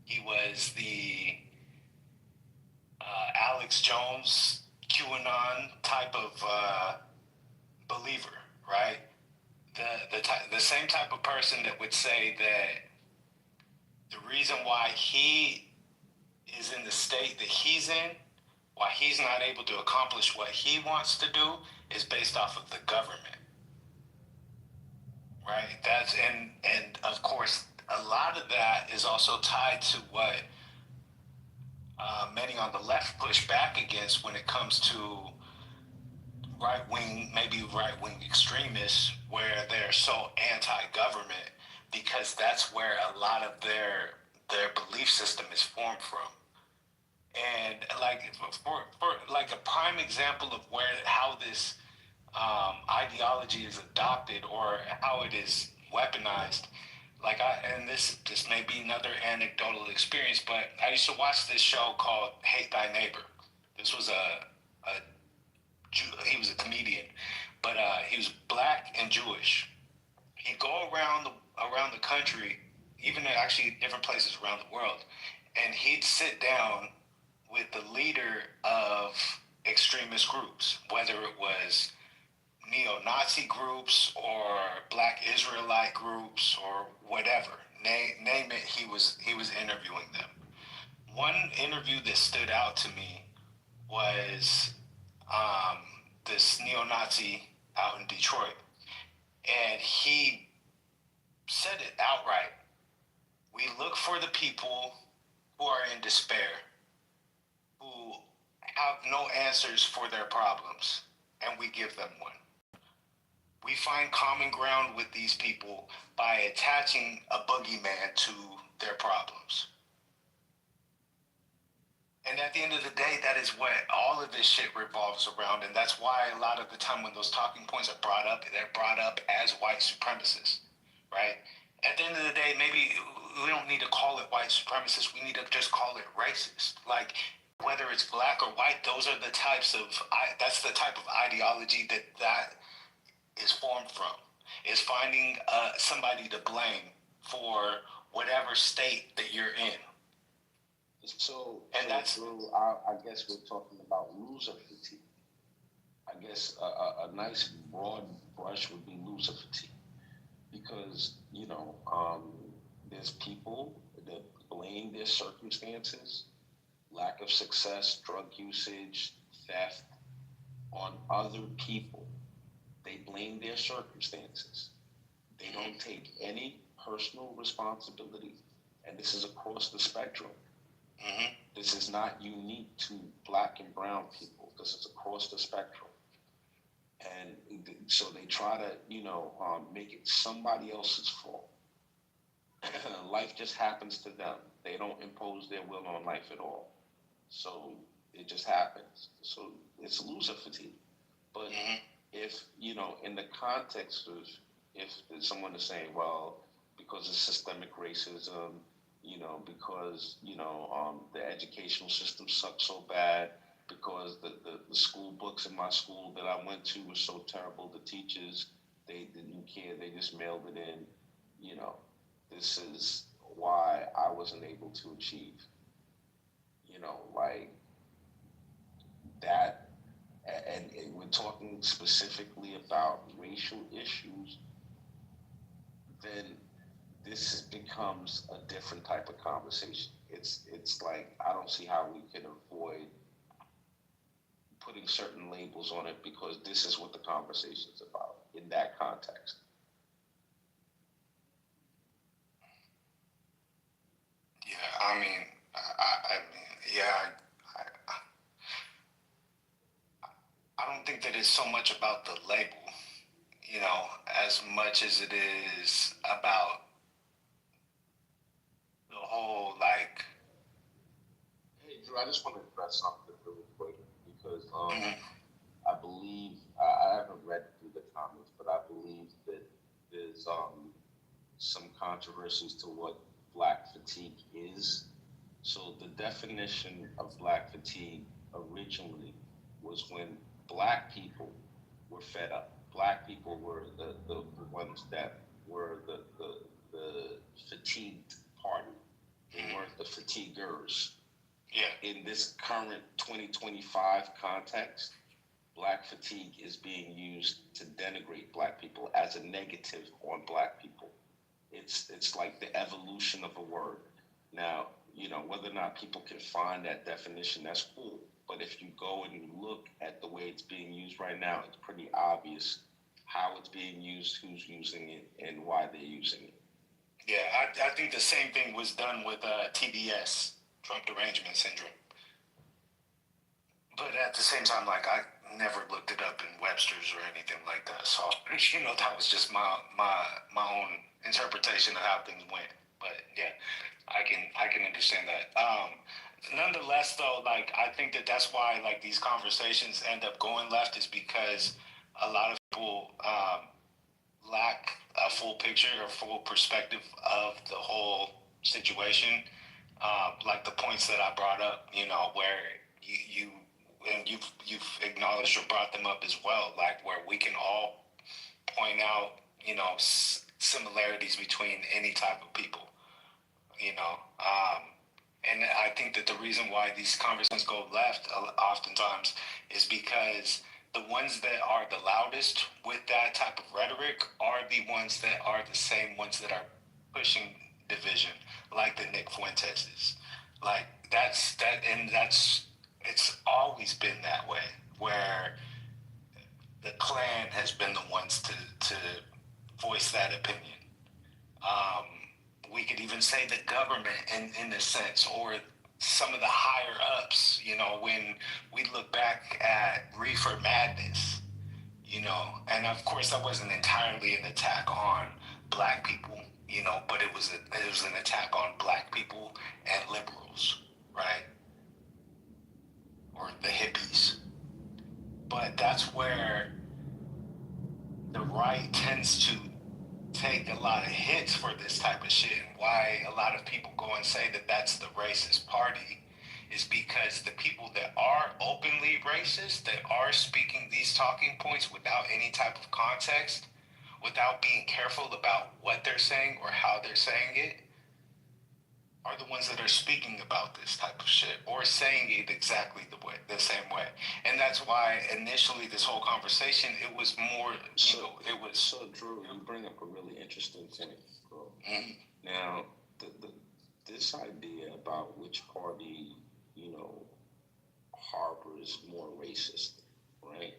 He was the Alex Jones QAnon type of believer, right? The same type of person that would say that the reason why he is in the state that he's in, why he's not able to accomplish what he wants to do, is based off of the government, right? And of course a lot of that is also tied to what many on the left push back against when it comes to maybe right wing extremists, where they're so anti-government because that's where a lot of their belief system is formed from. And like for like a prime example of how this ideology is adopted or how it is weaponized. And this may be another anecdotal experience, but I used to watch this show called Hate Thy Neighbor. This was he was a comedian, but he was black and Jewish. He'd go around the country, even actually different places around the world, and he'd sit down with the leader of extremist groups, whether it was neo-Nazi groups or Black Israelite groups or whatever. Name it, he was interviewing them. One interview that stood out to me was this neo-Nazi out in Detroit, and he said it outright. We look for the people who are in despair, who have no answers for their problems, and we give them one. We find common ground with these people by attaching a boogeyman to their problems. at the end of the day, that is what all of this shit revolves around. And that's why a lot of the time when those talking points are brought up, they're brought up as white supremacists, right? At the end of the day, maybe we don't need to call it white supremacist. We need to just call it racist. Like, whether it's black or white, those are the types of, that's the type of ideology that is formed from, is finding somebody to blame for whatever state that you're in. And that's Drew, I guess we're talking about loser fatigue. I guess a nice broad brush would be loser fatigue, because there's people that blame their circumstances, lack of success, drug usage, theft on other people. They blame their circumstances. They don't take any personal responsibility, and this is across the spectrum. Mm-hmm. This is not unique to black and brown people. This is across the spectrum. And so they try to, make it somebody else's fault. Life just happens to them. They don't impose their will on life at all. So it just happens. So it's loser fatigue. But if, in the context of, if someone is saying, well, because of systemic racism, because, the educational system sucks so bad, because the school books in my school that I went to were so terrible, the teachers, they didn't care, they just mailed it in, this is why I wasn't able to achieve, like that. And we're talking specifically about racial issues, then this becomes a different type of conversation. It's like, I don't see how we can avoid putting certain labels on it, because this is what the conversation is about in that context. Yeah, I mean, I don't think that it's so much about the label, as much as it is about the whole, like. Hey, Drew, I just want to address something really quick, because Mhm. I believe, I haven't read through the comments, but I believe that there's some controversies to what black fatigue is. So the definition of black fatigue originally was when black people were fed up. Black people were the ones that were the fatigued party. They weren't the fatiguers. Yeah. In this current 2025 context, black fatigue is being used to denigrate black people as a negative on black people. It's like the evolution of a word. Now, whether or not people can find that definition, that's cool. But if you go and you look at the way it's being used right now, it's pretty obvious how it's being used, who's using it, and why they're using it. Yeah, I think the same thing was done with TDS, Trump Derangement Syndrome. But at the same time, like, I never looked it up in Webster's or anything like that. So, that was just my own interpretation of how things went. But yeah, I can understand that. Nonetheless, though, like, I think that's why, like, these conversations end up going left, is because a lot of people lack a full picture or full perspective of the whole situation. Like the points that I brought up, where you and you've acknowledged or brought them up as well, like where we can all point out, similarities between any type of people, and I think that the reason why these conversations go left oftentimes is because the ones that are the loudest with that type of rhetoric are the ones that are the same ones that are pushing division, like the Nick Fuenteses. Like it's always been that way, where the Klan has been the ones to voice that opinion. We could even say the government in a sense, or some of the higher ups, when we look back at Reefer Madness, and of course that wasn't entirely an attack on black people, but it was an attack on black people and liberals, right? type of shit, and why a lot of people go and say that that's the racist party is because the people that are openly racist, that are speaking these talking points without any type of context, without being careful about what they're saying or how they're saying it, are the ones that are speaking about this type of shit or saying it exactly the same way. And that's why initially this whole conversation, it was more, it was. So, Drew, you bring up a really interesting thing, bro. Mhm. Now, this idea about which party, harbors more racist, right?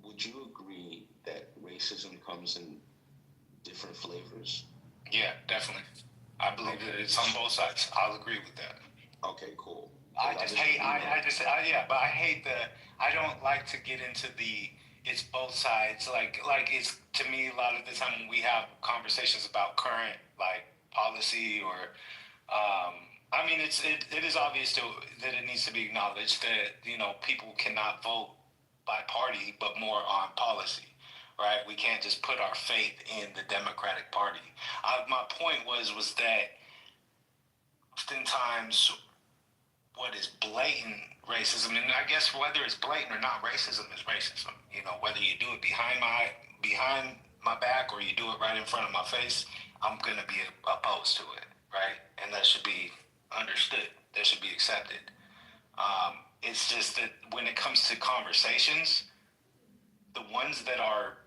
Would you agree that racism comes in different flavors? Yeah, definitely. I believe that it's on both sides. I'll agree with that. Okay, cool. I hate I don't like to get into it's both sides. Like it's, to me, a lot of the time when we have conversations about current, like, policy or, I mean, it is obvious that it needs to be acknowledged that, people cannot vote by party, but more on policy. Right? We can't just put our faith in the Democratic Party. My point was that oftentimes what is blatant racism, and I guess whether it's blatant or not, racism is racism. Whether you do it behind my back or you do it right in front of my face, I'm gonna be opposed to it, right? And that should be understood. That should be accepted. It's just that when it comes to conversations, the ones that are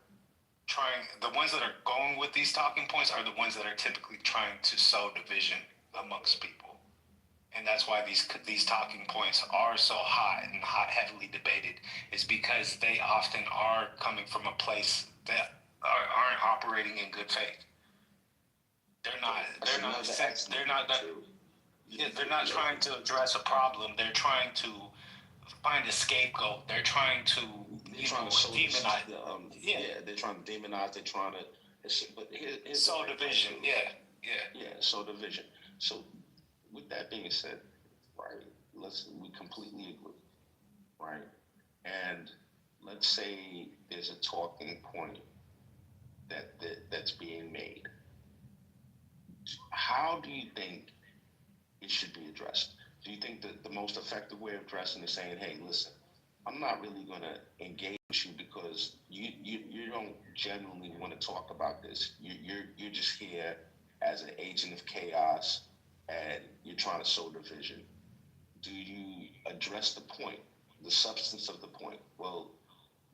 going with these talking points are the ones that are typically trying to sow division amongst people. And that's why these talking points are so hot and heavily debated, is because they often are coming from a place that aren't operating in good faith. They're not trying to address a problem. They're trying to find a scapegoat. They're trying to demonize. They're trying to demonize. They're trying to. But here's sow division. Yeah, sow division. So, with that being said, right? We completely agree, right? And let's say there's a talking point that's being made. How do you think it should be addressed? Do you think that the most effective way of addressing is saying, "Hey, listen, I'm not really going to engage you because you don't genuinely want to talk about this. You're just here as an agent of chaos, and you're trying to sow division." Do you address the point, the substance of the point? Well,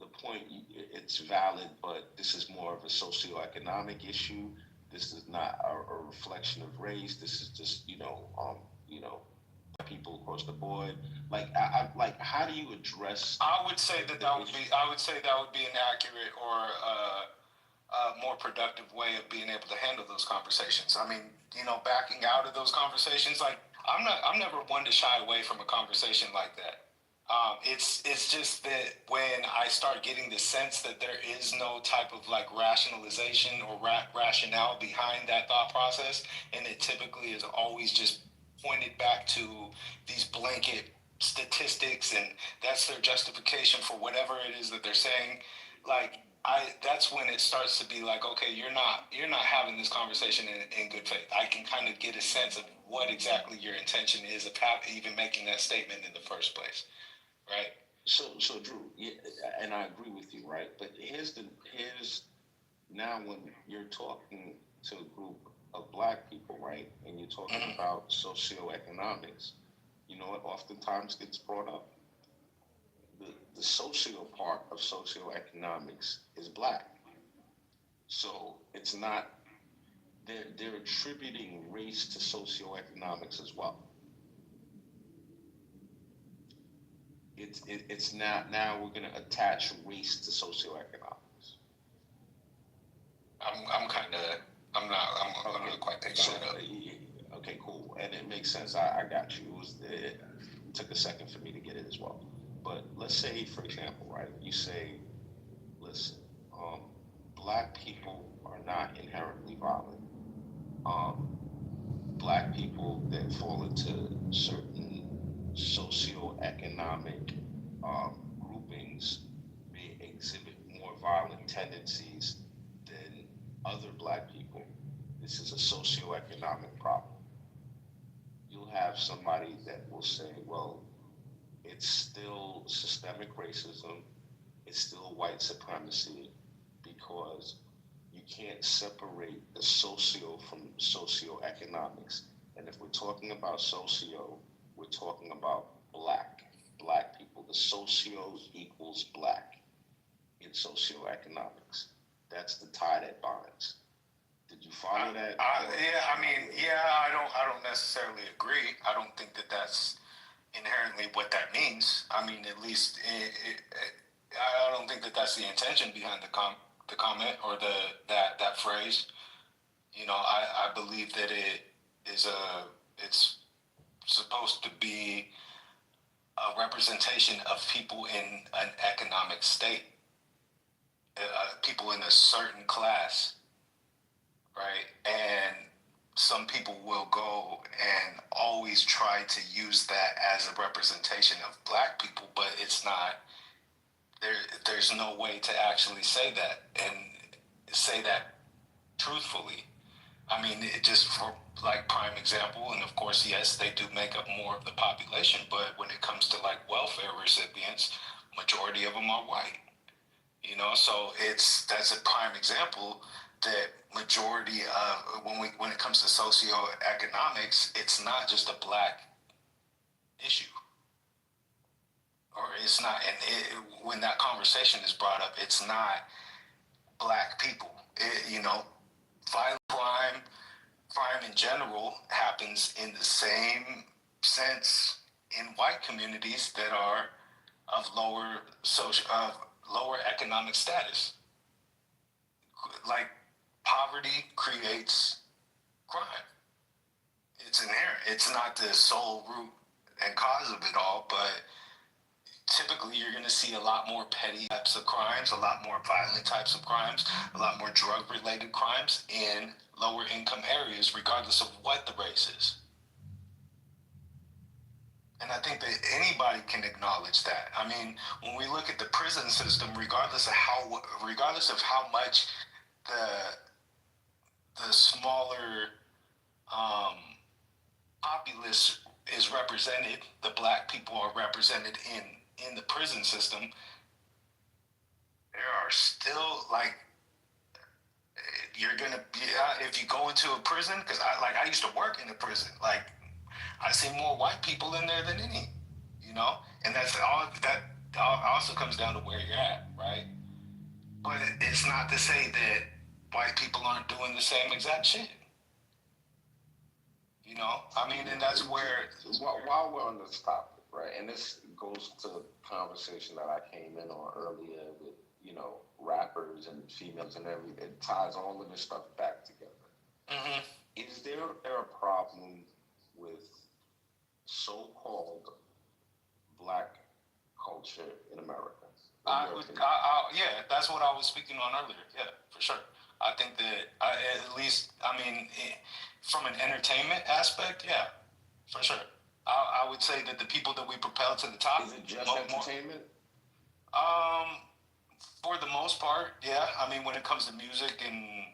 the point, it's valid, but this is more of a socioeconomic issue. This is not a reflection of race. This is just, people across the board. Like, how do you address? I would say that would be an accurate or a more productive way of being able to handle those conversations. I mean, backing out of those conversations, like, I'm never one to shy away from a conversation like that. It's just that when I start getting the sense that there is no type of, like, rationalization or rationale behind that thought process, and it typically is always just pointed back to these blanket statistics, and that's their justification for whatever it is that they're saying. Like, that's when it starts to be like, okay, you're not having this conversation in good faith. I can kind of get a sense of what exactly your intention is of even making that statement in the first place, right? So Drew, yeah, and I agree with you, right? But here's now when you're talking to a group of Black people, right, and you're talking about socioeconomics, you know what oftentimes gets brought up? The socio part of socioeconomics is Black. So it's not, they're attributing race to socioeconomics as well. It's now we're going to attach race to socioeconomics. I'm not quite picking it up. Okay, cool, and it makes sense. I got you. It took a second for me to get it as well. But let's say, for example, right? You say, listen, Black people are not inherently violent. Black people that fall into certain socioeconomic groupings may exhibit more violent tendencies than other black people, this is a socioeconomic problem. You'll have somebody that will say, well, it's still systemic racism, it's still white supremacy, because you can't separate the socio from socioeconomics. And if we're talking about socio, we're talking about black people. The socio equals black in socioeconomics. That's the tie that binds. Did you follow that? I don't necessarily agree. I don't think that that's inherently what that means. I mean, at least I don't think that that's the intention behind the comment or that phrase. You know, I believe that it's supposed to be a representation of people in an economic state, people in a certain class, right? And some people will go and always try to use that as a representation of black people, but it's not. There's no way to actually say that and say that truthfully. I mean, it just for like prime example, and of course, yes, they do make up more of the population, but when it comes to like welfare recipients, majority of them are white. You know, so that's a prime example that majority of when it comes to socioeconomics, it's not just a black issue, or it's not. And when that conversation is brought up, it's not black people. Violent crime in general happens in the same sense in white communities that are of lower economic status. Like poverty creates crime. It's inherent. It's not the sole root and cause of it all, but typically you're going to see a lot more petty types of crimes, a lot more violent types of crimes, a lot more drug-related crimes in lower income areas, regardless of what the race is. And I think that anybody can acknowledge that. I mean, when we look at the prison system, regardless of how much the smaller populace is represented, the black people are represented in the prison system, there are still like, you're gonna be if you go into a prison, because I used to work in a prison, like I see more white people in there than any, and that also comes down to where you're at, right? But it's not to say that white people aren't doing the same exact shit. I mean, and that's where. While we're on this topic, right, and this goes to the conversation that I came in on earlier with, rappers and females and everything. It ties all of this stuff back together. Mm-hmm. Is there a problem with so-called black culture in America? Yeah, that's what I was speaking on earlier. Yeah, for sure. I think that at least, I mean, from an entertainment aspect, yeah, for sure. I would say that the people that we propel to the top. Is it just entertainment? For the most part, yeah. I mean, when it comes to music, and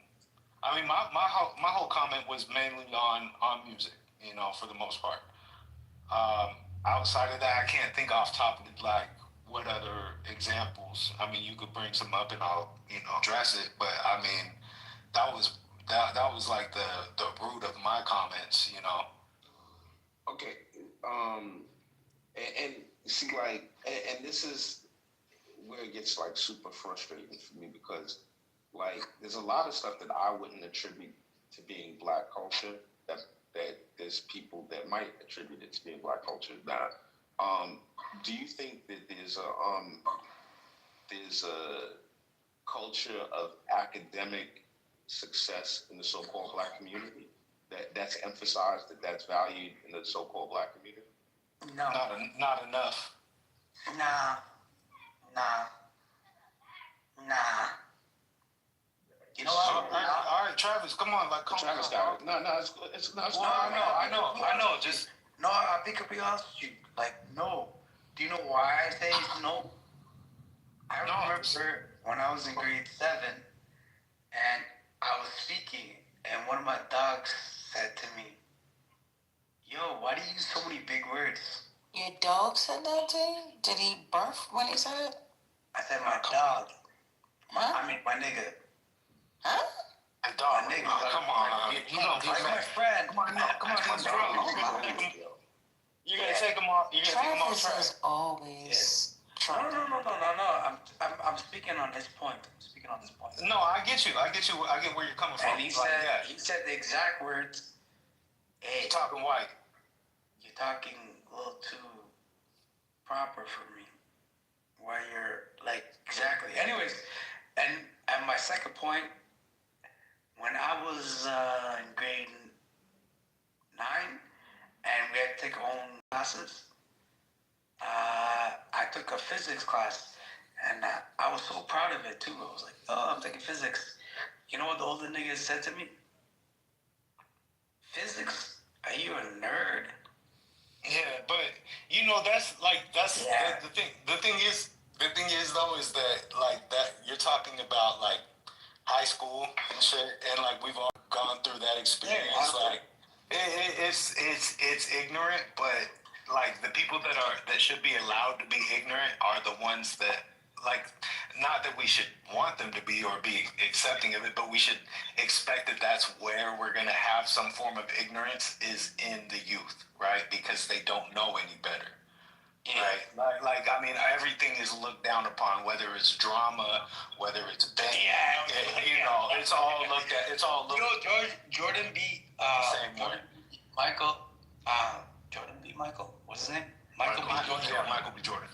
I mean, my whole comment was mainly on music, for the most part. Outside of that, I can't think off top of it, like what other examples. I mean, you could bring some up and I'll address it, but I mean, that was like the root of my comments. Okay. And see, like, and this is where it gets like super frustrating for me, because like there's a lot of stuff that I wouldn't attribute to being black culture that there's people that might attribute it to being black culture. Now, do you think that there's a culture of academic success in the so-called black community that's emphasized, that's valued in the so-called black community? No, not enough. Nah. You know what? All right, Travis, come on, Travis got it. No, it's not. I know. Just no. I think I'll be honest with you. Like, no. Do you know why I say no? I remember when I was in grade 7, and I was speaking, and one of my dogs said to me, "Yo, why do you use so many big words?" Your dog said that to you? Did he barf when he said it? I said, "My dog." Huh? I mean, my nigga. Huh? My dog. My nigga. Oh, come on. You gonna That's my friend. Come on, no, come on, That's bro. my You're gonna take him. You're gonna take him off. You're gonna take him off Travis track. is always trying. No. I'm speaking on this point. No, I get you. I get where you're coming from. And he said the exact words. Hey, You're talking white. you're talking a little too proper for me. Where you're like exactly. Anyways, and my second point, when I was in grade 9, and we had to take our own classes, I took a physics class, and I was so proud of it too. I was like, "Oh, I'm taking physics." You know what the older niggas said to me? "Physics? Are you a nerd?" Yeah, but that's Yeah. the thing. The thing is though is that like that you're talking about like high school and shit, and like we've all gone through that experience. Yeah, like it's ignorant, but like the people that should be allowed to be ignorant are the ones that like not that we should want them to be or be accepting of it, but we should expect that that's where we're gonna have some form of ignorance is in the youth, right? Because they don't know any better. Right, like I mean, everything is looked down upon. Whether it's drama, whether it's band, it's all looked at. It's all looked. Jordan beat Jordan Michael. Jordan beat Michael. What's his name? Michael B. Jordan. Yeah, Michael B. Jordan.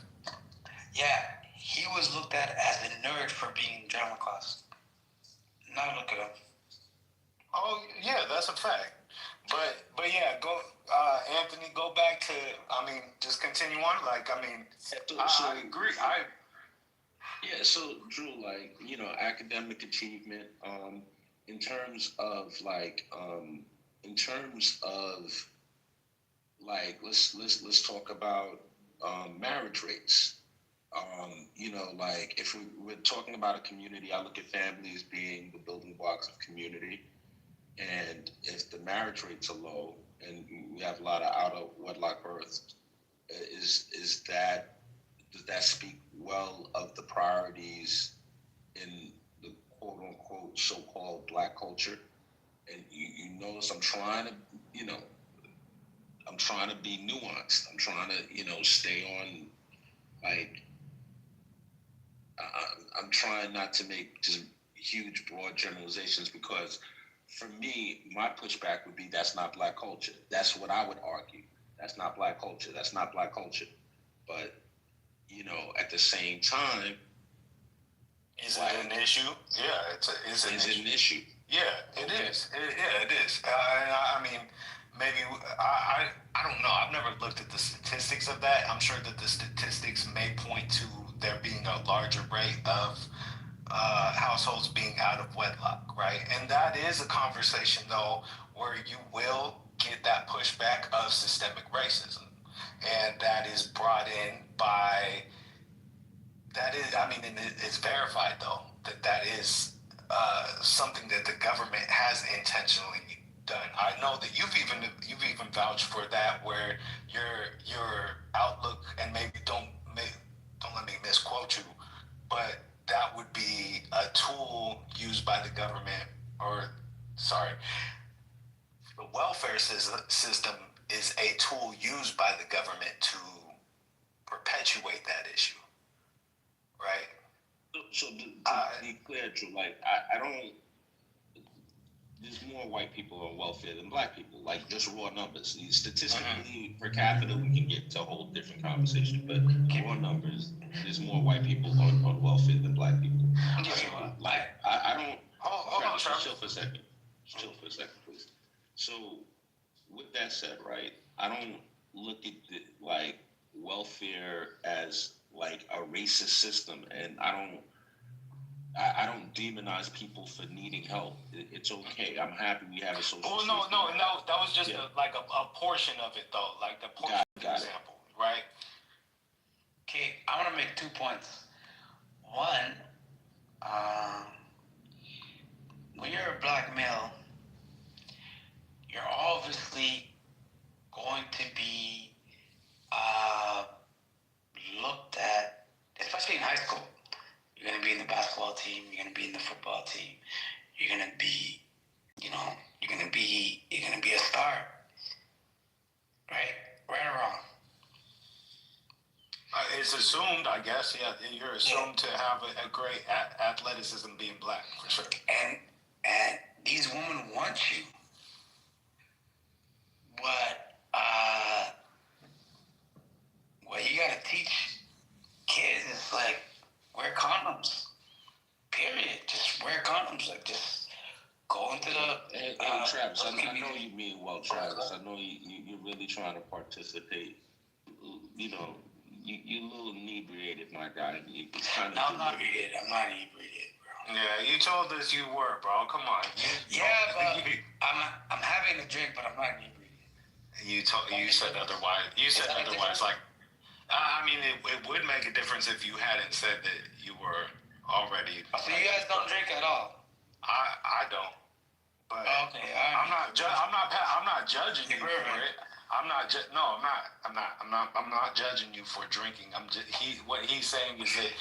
Yeah, he was looked at as a nerd for being in drama class. Now look at him. Oh yeah, that's a fact. But yeah, go Anthony. Go back to. I mean, just continue on. Like I mean, I agree. So Drew, like, academic achievement, in terms of like, let's talk about marriage rates. Like if we're talking about a community, I look at families being the building blocks of community. And if the marriage rates are low and we have a lot of out of wedlock births, does that speak well of the priorities in the quote unquote so-called black culture? And you notice I'm trying to be nuanced. I'm trying to stay on, like, I'm trying not to make just huge broad generalizations, because for me, my pushback would be that's not black culture. That's what I would argue. That's not black culture. That's not black culture. But at the same time, is it an issue? Yeah, it's an issue. Yeah, it is. It is. I mean, maybe I don't know. I've never looked at the statistics of that. I'm sure that the statistics may point to there being a larger rate of households being out of wedlock, right? And that is a conversation, though, where you will get that pushback of systemic racism, and that is brought in by. That is, I mean, and it's verified though that is something that the government has intentionally done. I know that you've even vouched for that, where your outlook, and maybe don't let me misquote you, but that would be a tool used by the government, or sorry, the welfare system is a tool used by the government to perpetuate that issue, right? So to be clear, Drew, like I don't. There's more white people on welfare than black people. Like just raw numbers. Statistically, per capita, we can get to a whole different conversation. But raw numbers, there's more white people on welfare than black people. So, like I don't. Hold on, Travis. Chill for a second. Chill for a second, please. So, with that said, right, I don't look at like welfare as like a racist system, and I don't demonize people for needing help. It's okay. I'm happy we have a social. Oh no, that was just a portion of it though, like the portion example, right? Okay, I want to make 2 points. One, when you're a black male, you're obviously going to be uh, looked at, especially in high school. You're going to be in the basketball team. You're going to be in the football team. You're going to be, you know, you're going to be a star, right? Right or wrong? It's assumed, I guess. Yeah, you're assumed to have a great athleticism being black for sure. And these women want you, but what you got to teach kids is like wear condoms. Period. Just wear condoms. Like just go into the. Hey, Travis, I know you mean well, Travis. I know you're really trying to participate. You know, you're a little inebriated, my guy. It's kind of. No, I'm not inebriated. I'm not inebriated, bro. Yeah, you told us you were, bro. Come on. But I'm having a drink, but I'm not inebriated. You said otherwise. You said otherwise. Like, I mean, it would make a difference if you hadn't said that you were already. So you guys don't drink at all? I don't. But Okay, I'm not judging you for it. I'm not judging you for drinking. What he's saying is that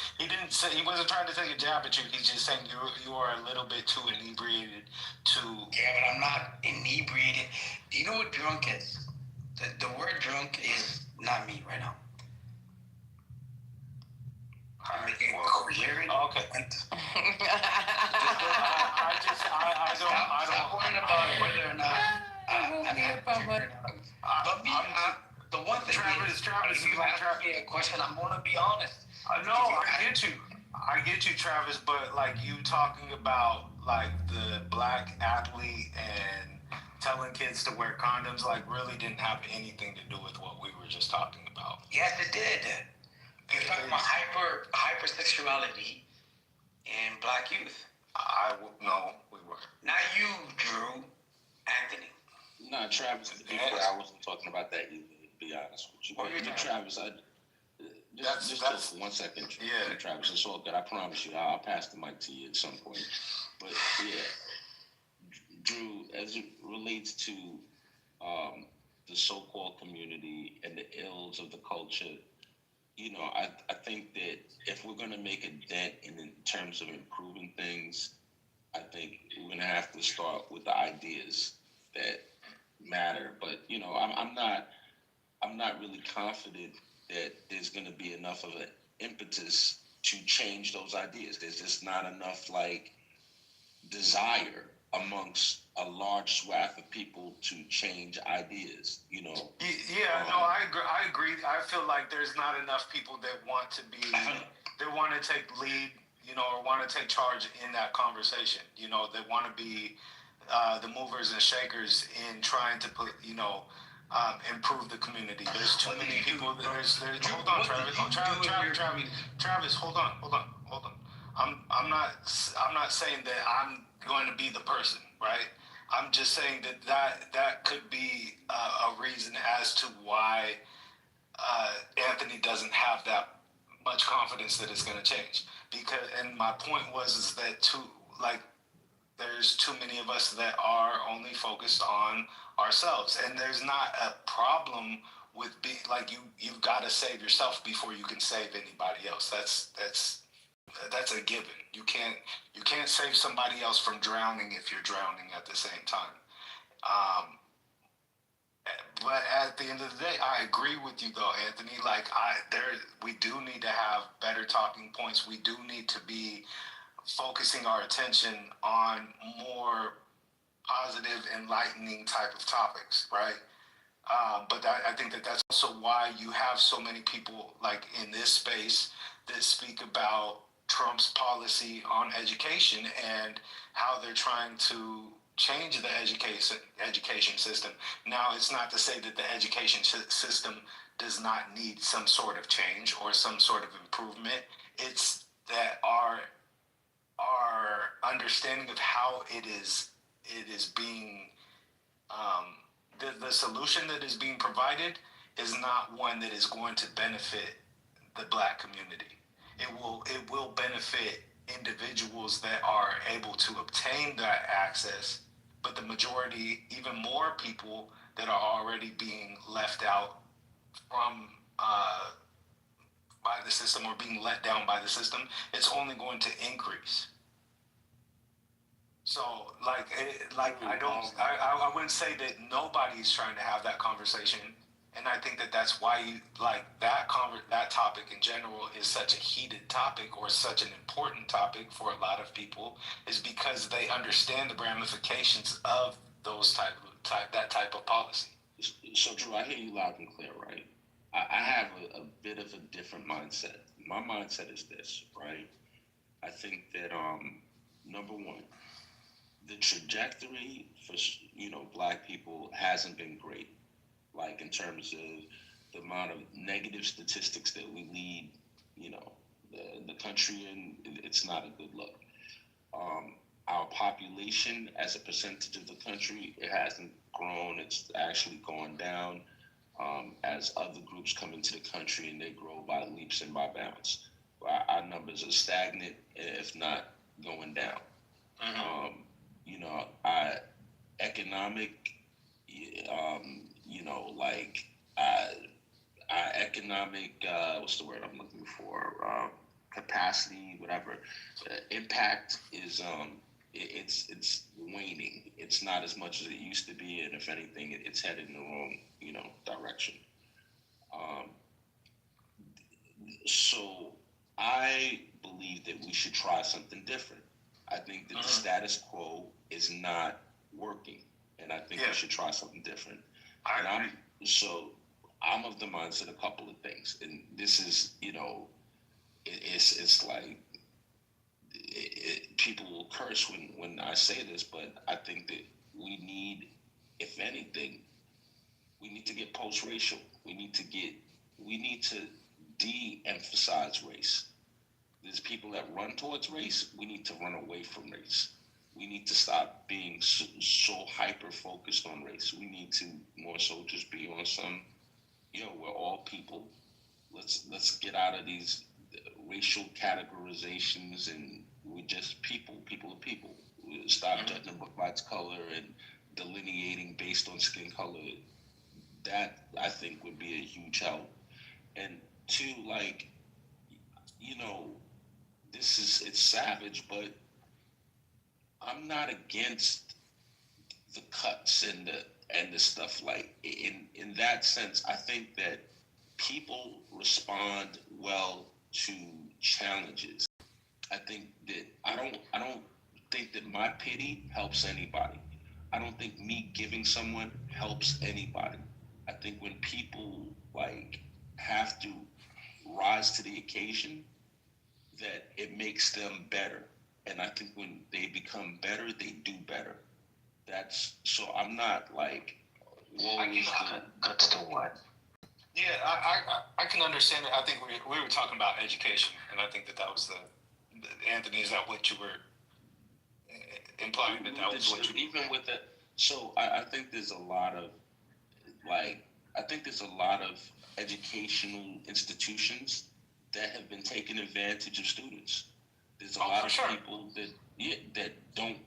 he wasn't trying to take a jab at you. He's just saying you are a little bit too inebriated to. Yeah, but I'm not inebriated. Do you know what drunk is? The word drunk is not me right now. I'm making coherent. Okay. I Stop worrying about whether or not the one thing Travis, if you ask me a question, I'm gonna be honest. No, I get you, Travis. But like you talking about like the black athlete and telling kids to wear condoms, like really didn't have anything to do with what we were just talking about. Yes, it did. You're talking about hypersexuality in black youth. No, we were. Not you, Drew. Anthony. Nah, Travis, to be fair, I wasn't talking about that either, to be honest with you. But Travis, just for 1 second. Yeah. Travis, it's all good. I promise you, I'll pass the mic to you at some point. But yeah, Drew, as it relates to the so-called community and the ills of the culture, you know, I think that if we're going to make a dent in terms of improving things, I think we're going to have to start with the ideas that matter. But you know, I'm not really confident that there's going to be enough of an impetus to change those ideas. There's just not enough like desire amongst a large swath of people to change ideas. You know. Yeah, no, I agree. I feel like there's not enough people that want to be, that want to take lead, you know, or want to take charge in that conversation. You know, they want to be the movers and shakers in trying to put, you know, improve the community. There's too many people. There's hold on, Travis, hold on. I'm not saying that I'm going to be the person, right? I'm just saying that could be a reason as to why Anthony doesn't have that much confidence that it's going to change. And my point is that there's too many of us that are only focused on ourselves, and there's not a problem with being like you've got to save yourself before you can save anybody else. That's a given. You can't save somebody else from drowning if you're drowning at the same time. But at the end of the day, I agree with you though, Anthony. Like we do need to have better talking points. We do need to be focusing our attention on more positive, enlightening type of topics, right? But I think that's also why you have so many people like in this space that speak about Trump's policy on education and how they're trying to change the education system. Now, it's not to say that the education system does not need some sort of change or some sort of improvement. It's that our understanding of how it is being the solution that is being provided is not one that is going to benefit the black community. It will benefit individuals that are able to obtain that access, but the majority, even more people that are already being left out from by the system or being let down by the system, it's only going to increase. So, I wouldn't say that nobody's trying to have that conversation, and I think that that's why that topic in general is such a heated topic or such an important topic for a lot of people, is because they understand the ramifications of that type of policy. So, Drew, I hear you loud and clear, right? I have a bit of a different mindset. My mindset is this, right? I think that number one, the trajectory for black people hasn't been great. Like in terms of the amount of negative statistics that we lead, the country in, it's not a good look. Our population as a percentage of the country, it hasn't grown. It's actually gone down as other groups come into the country and they grow by leaps and by bounds. Our numbers are stagnant, if not going down. Mm-hmm. Our economic, like our economic, what's the word I'm looking for? Capacity, whatever. Impact is it's waning. It's not as much as it used to be, and if anything, it's headed in the wrong direction. Um, so I believe that we should try something different. I think that the status quo is not working, and I think we should try something different. I'm of the mindset a couple of things, and this is it's like people will curse when I say this, but I think that we need, if anything, we need to get post-racial. We need to de-emphasize race. There's people that run towards race. We need to run away from race. We need to stop being so hyper focused on race. We need to more so just be on some, we're all people. Let's get out of these racial categorizations, and we're just people are people. We stop judging book by its color and delineating based on skin color. That I think would be a huge help. And two, like, it's savage, but I'm not against the cuts and the stuff. Like in that sense, I think that people respond well to challenges. I think that I don't think that my pity helps anybody. I don't think me giving someone helps anybody. I think when people like have to rise to the occasion, that it makes them better. And I think when they become better, they do better. That's so I'm not like That's the one. Yeah, I can understand it. I think we were talking about education, and I think that was Anthony, is that what you were implying, that was what you even with it. So I think there's a lot of educational institutions that have been taking advantage of students. There's a lot of people that don't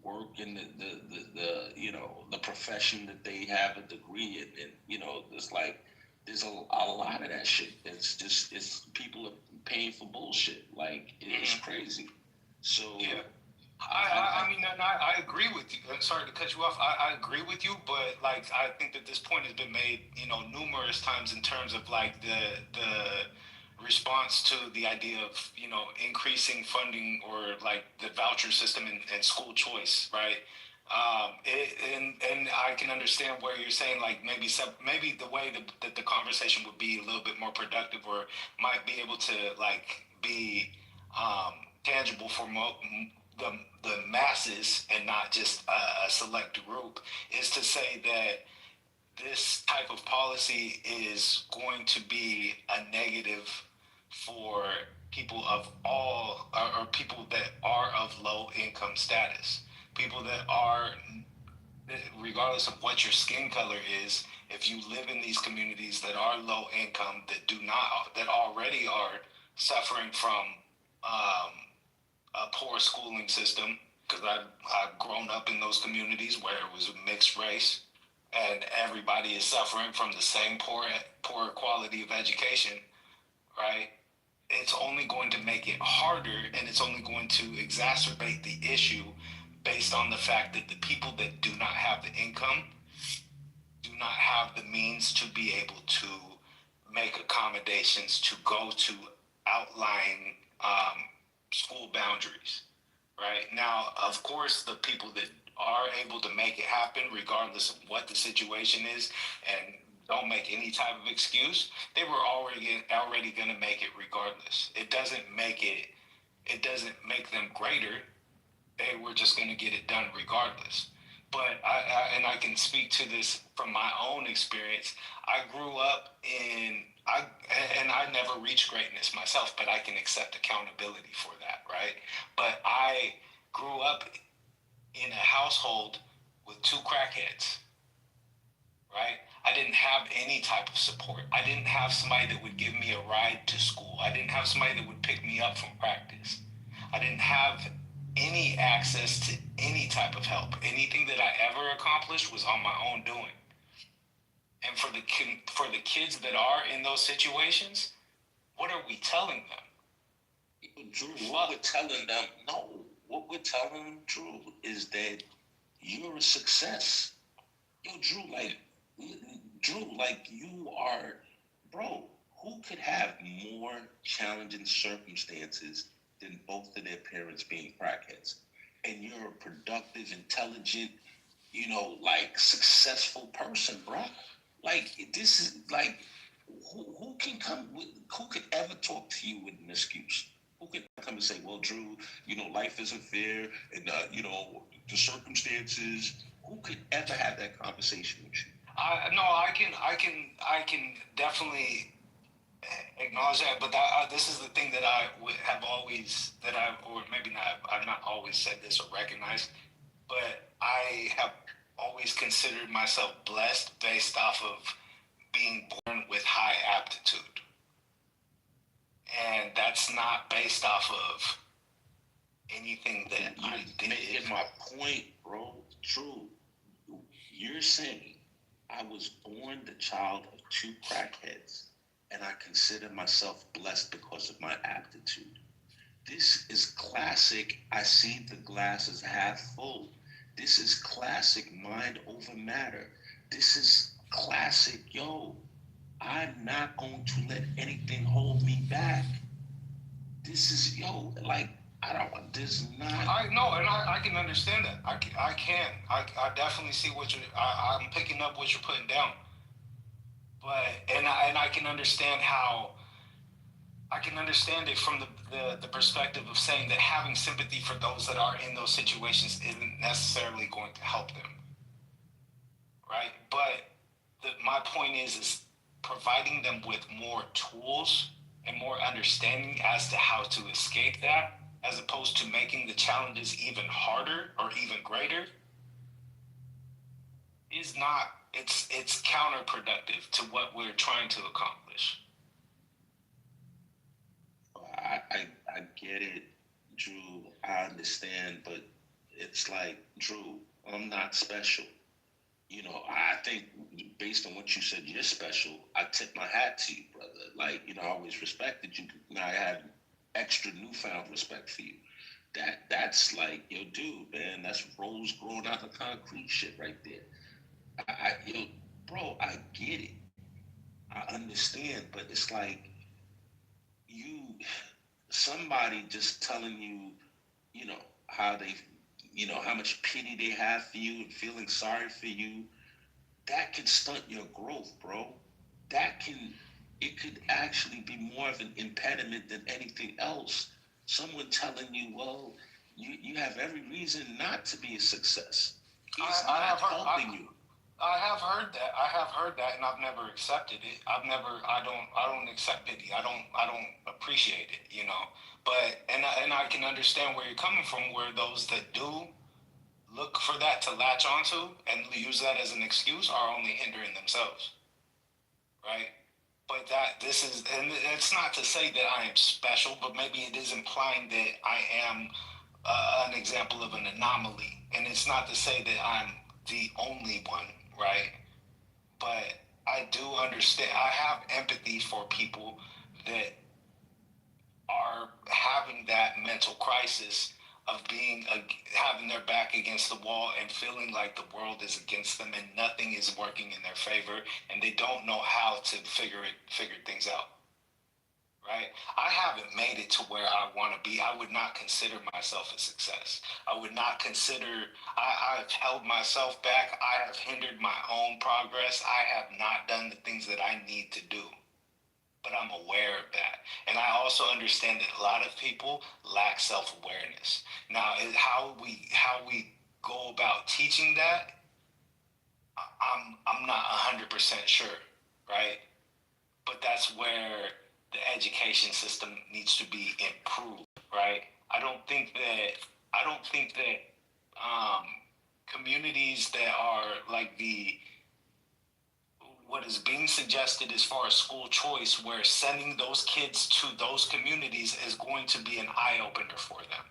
work in the profession that they have a degree in, and there's a lot of that shit. It's people are paying for bullshit. Like it's crazy. So yeah. I agree with you. I'm sorry to cut you off. I agree with you, but like I think that this point has been made, numerous times in terms of like the response to the idea of increasing funding or like the voucher system and school choice, right? And I can understand where you're saying like maybe the way that the conversation would be a little bit more productive or might be able to like be tangible for the masses and not just a select group, is to say that this type of policy is going to be a negative for people of all or people that are of low income status, people that are, regardless of what your skin color is, if you live in these communities that are low income, that already are suffering from a poor schooling system, because I've grown up in those communities where it was a mixed race, and everybody is suffering from the same poor quality of education, right? It's only going to make it harder, and it's only going to exacerbate the issue based on the fact that the people that do not have the income do not have the means to be able to make accommodations to go to outlying school boundaries. Right now, of course, the people that are able to make it happen, regardless of what the situation is, and don't make any type of excuse, they were already going to make it regardless. It doesn't make it. It doesn't make them greater. They were just going to get it done regardless. But I can speak to this from my own experience. I grew up I never reached greatness myself, but I can accept accountability for that, right? But I grew up in a household with two crackheads, right? I didn't have any type of support. I didn't have somebody that would give me a ride to school. I didn't have somebody that would pick me up from practice. I didn't have any access to any type of help. Anything that I ever accomplished was on my own doing. And for the kids that are in those situations, what are we telling them? Drew, what we're telling them, no, what we're telling them, Drew, is that you're a success. Yo, Drew, like you are, bro, who could have more challenging circumstances than both of their parents being crackheads? And you're a productive, intelligent, like successful person, bro. Like this is like who can come with who could ever talk to you with an excuse? Who could come and say, well, Drew, life isn't fair, and the circumstances. Who could ever have that conversation with you? I can definitely acknowledge that, but this is the thing that I would have always or maybe not, I've not always said this or recognized, but I have always considered myself blessed based off of being born with high aptitude, and that's not based off of anything that I did. Making my point, bro. True. You're saying I was born the child of two crackheads, and I consider myself blessed because of my aptitude. This is classic. I see the glass as half full. This is classic mind over matter. This is classic, yo. I'm not going to let anything hold me back. This is, yo, like, I don't want this not. I know, and I can understand that. I definitely see what I'm picking up what you're putting down. But, and I can understand how, I can understand it from the perspective of saying that having sympathy for those that are in those situations isn't necessarily going to help them, right? But my point is providing them with more tools and more understanding as to how to escape that, as opposed to making the challenges even harder or even greater, is not, it's counterproductive to what we're trying to accomplish. I get it, Drew. I understand, but it's like, Drew, I'm not special. I think based on what you said, you're special. I tip my hat to you, brother. Like, I always respected you. Now I have extra newfound respect for you. That's like, yo, dude, man, that's rose growing out of concrete shit right there. Bro, I get it. I understand, but it's like you, somebody just telling you, how they, how much pity they have for you and feeling sorry for you, that can stunt your growth, bro. It could actually be more of an impediment than anything else. Someone telling you, well, you have every reason not to be a success. He's not helping you. I have heard that, and I've never accepted it. I don't accept pity. I don't appreciate it, But and I can understand where you're coming from, where those that do look for that to latch onto and use that as an excuse are only hindering themselves, right? But but this is, and it's not to say that I am special, but maybe it is implying that I am an example of an anomaly. And it's not to say that I'm the only one, right? But I do understand, I have empathy for people that are having that mental crisis of being having their back against the wall and feeling like the world is against them and nothing is working in their favor, and they don't know how to figure things out. Right? I haven't made it to where I want to be. I would not consider myself a success. I would not consider, I've held myself back. I have hindered my own progress. I have not done the things that I need to do. But I'm aware of that. And I also understand that a lot of people lack self-awareness. Now, how we go about teaching that, I'm not 100% sure, right? But that's where the education system needs to be improved, right? I don't think that communities that are like what is being suggested as far as school choice, where sending those kids to those communities is going to be an eye-opener for them,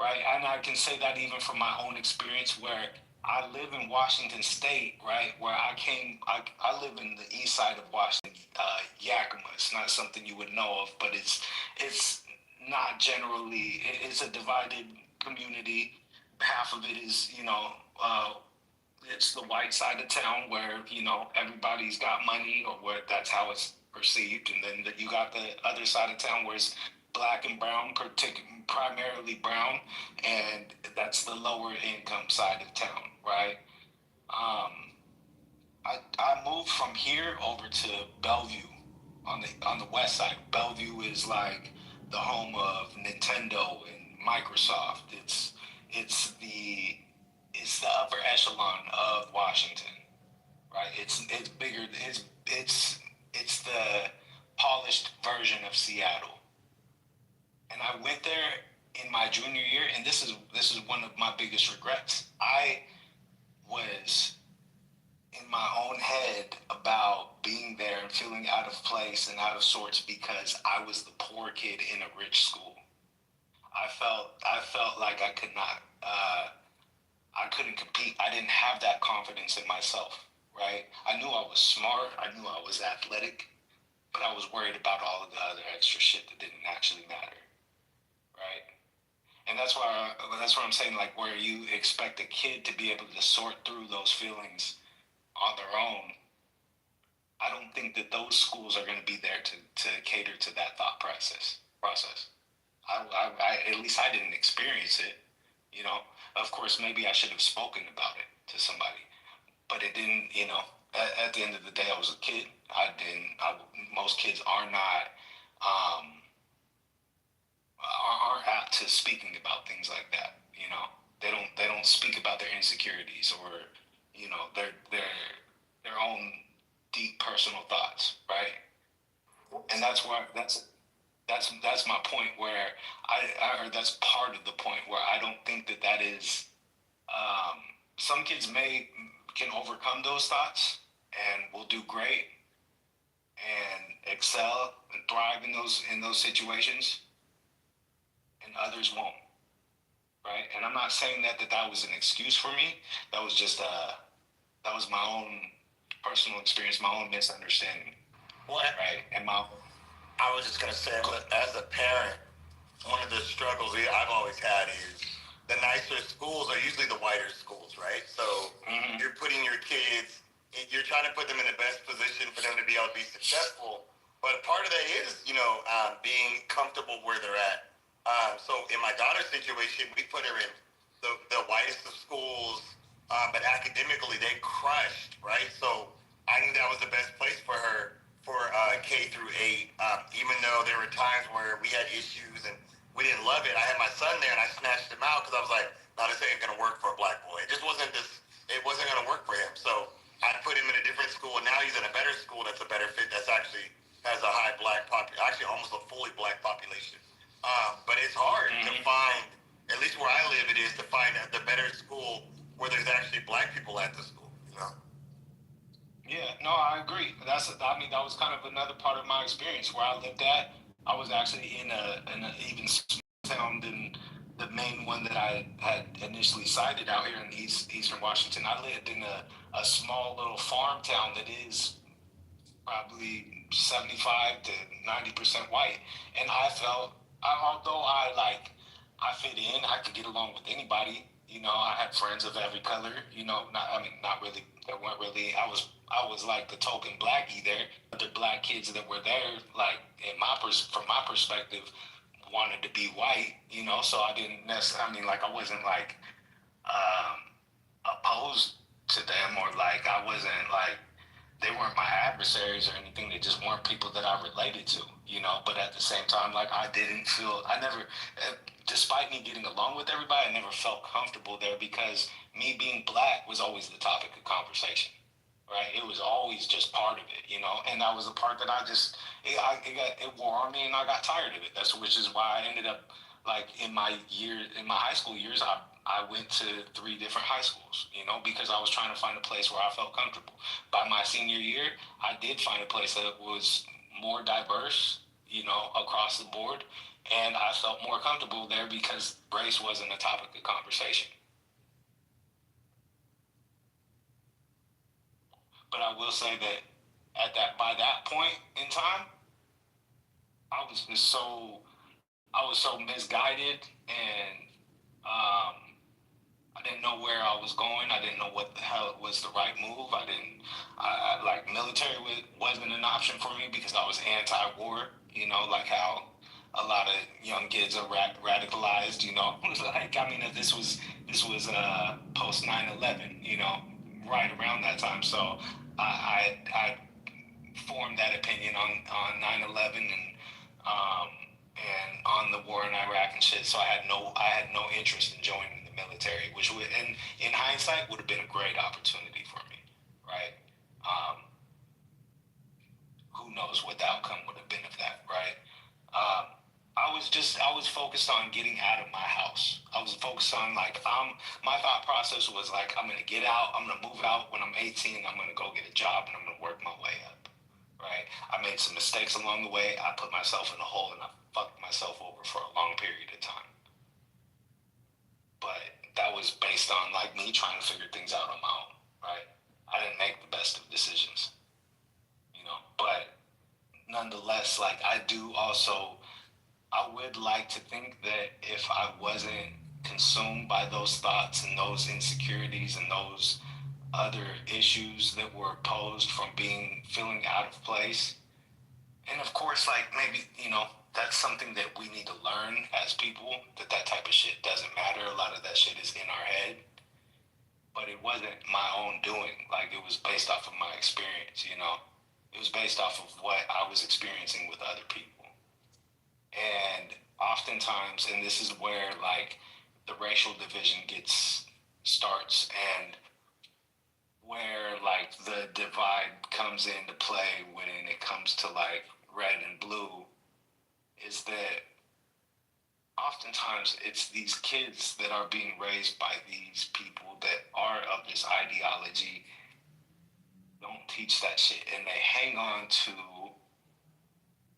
right? And I can say that even from my own experience, where I live in Washington State, right? Where I live in the east side of Washington, Yakima. It's not something you would know of, but it's not generally. It's a divided community. Half of it is, it's the white side of town where everybody's got money, or where that's how it's perceived, and then you got the other side of town where it's black and brown, primarily brown, and that's the lower income side of town, right? I moved from here over to Bellevue on the west side. Bellevue is like the home of Nintendo and Microsoft. It's the upper echelon of Washington, right? It's bigger. It's the polished version of Seattle. And I went there in my junior year, and this is one of my biggest regrets. I was in my own head about being there and feeling out of place and out of sorts because I was the poor kid in a rich school. I felt like I could not. I couldn't compete. I didn't have that confidence in myself, right? I knew I was smart. I knew I was athletic, but I was worried about all of the other extra shit that didn't actually matter, right? And that's why I'm saying, like, where you expect a kid to be able to sort through those feelings on their own. I don't think that those schools are going to be there to cater to that thought process. I at least I didn't experience it. Of course, maybe I should have spoken about it to somebody, but it didn't. At the end of the day, I was a kid. Most kids are not are apt to speaking about things like that. They don't speak about their insecurities, or their own deep personal thoughts, right? And that's my point, where or that's part of the point where I don't think that is. Some kids can overcome those thoughts and will do great and excel and thrive in those situations, and others won't, right? And I'm not saying that was an excuse for me. That was just that was my own personal experience, my own misunderstanding, right? And I was just gonna say, as a parent, one of the struggles I've always had is the nicer schools are usually the whiter schools, right? So you're putting your kids, you're trying to put them in the best position for them to be able to be successful. But part of that is, being comfortable where they're at. So in my daughter's situation, we put her in the whitest of schools, but academically they crushed, right? So I knew that was the best place for her for K through 8, even though there were times where we had issues and we didn't love it. I had my son there and I snatched him out because I was like, no, this ain't gonna work for a black boy. It wasn't gonna work for him. So I put him in a different school, and now he's in a better school that's a better fit, that's actually has a high black actually almost a fully black population. But it's hard to find, at least where I live, it is to find the better school where there's actually black people at the school, Yeah, no, I agree. mean, that was kind of another part of my experience where I lived at. I was actually in a even smaller town than the main one that I had initially cited out here in Eastern Washington. I lived in a small little farm town that is probably 75 to 90% white. And I felt, although I fit in, I could get along with anybody. You know, I had friends of every color. You know, not really. There weren't really. I was like the token blackie there. But the black kids that were there, like from my perspective, wanted to be white. You know, so I didn't necessarily. I mean, like I wasn't like opposed to them, or like I wasn't like they weren't my adversaries or anything. They just weren't people that I related to, you know. But at the same time, like I never, despite me getting along with everybody, I never felt comfortable there because me being black was always the topic of conversation, right? It was always just part of it, you know. And that was the part that it wore on me, and I got tired of it. Which is why I ended up like in my high school years, I went to 3 different high schools, you know, because I was trying to find a place where I felt comfortable. By my senior year, I did find a place that was more diverse, you know, across the board, and I felt more comfortable there because race wasn't a topic of conversation. But I will say that by that point in time, I was just so misguided, and I didn't know where I was going. I didn't know what the hell was the right move. Like military wasn't an option for me because I was anti-war. You know, like how a lot of young kids are radicalized. You know, like I mean, this was post 9/11. You know, right around that time. So I formed that opinion on 9/11 and on the war in Iraq and shit. So I had no interest in joining the military, which would, in hindsight, would have been a great opportunity for me, right? Who knows what the outcome would have been of that, right? I was focused on getting out of my house. I was focused on like my thought process was like I'm gonna get out, I'm gonna move out when I'm 18, I'm gonna go get a job and I'm gonna work my way up. Right? I made some mistakes along the way. I put myself in a hole and I fucked myself over for a long period of time. But that was based on like me trying to figure things out on my own, right? I didn't make the best of decisions, you know. But nonetheless, like I would like to think that if I wasn't consumed by those thoughts and those insecurities and those other issues that were posed from feeling out of place. And of course, like maybe, you know, that's something that we need to learn as people, that type of shit doesn't matter. A lot of that shit is in our head. But it wasn't my own doing. Like it was based off of my experience, you know. It was based off of what I was experiencing with other people. And oftentimes, and this is where like the racial division starts and where like the divide comes into play when it comes to like red and blue is that oftentimes it's these kids that are being raised by these people that are of this ideology don't teach that shit, and they hang on to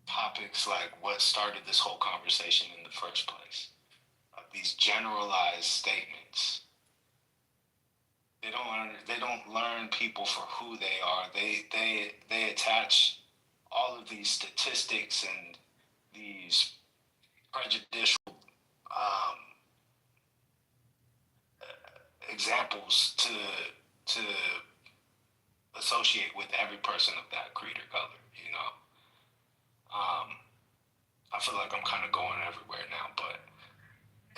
topics like what started this whole conversation in the first place, these generalized statements. They don't learn people for who they are. They attach all of these statistics and these prejudicial examples to associate with every person of that creed or color. You know, I feel like I'm kind of going everywhere now, but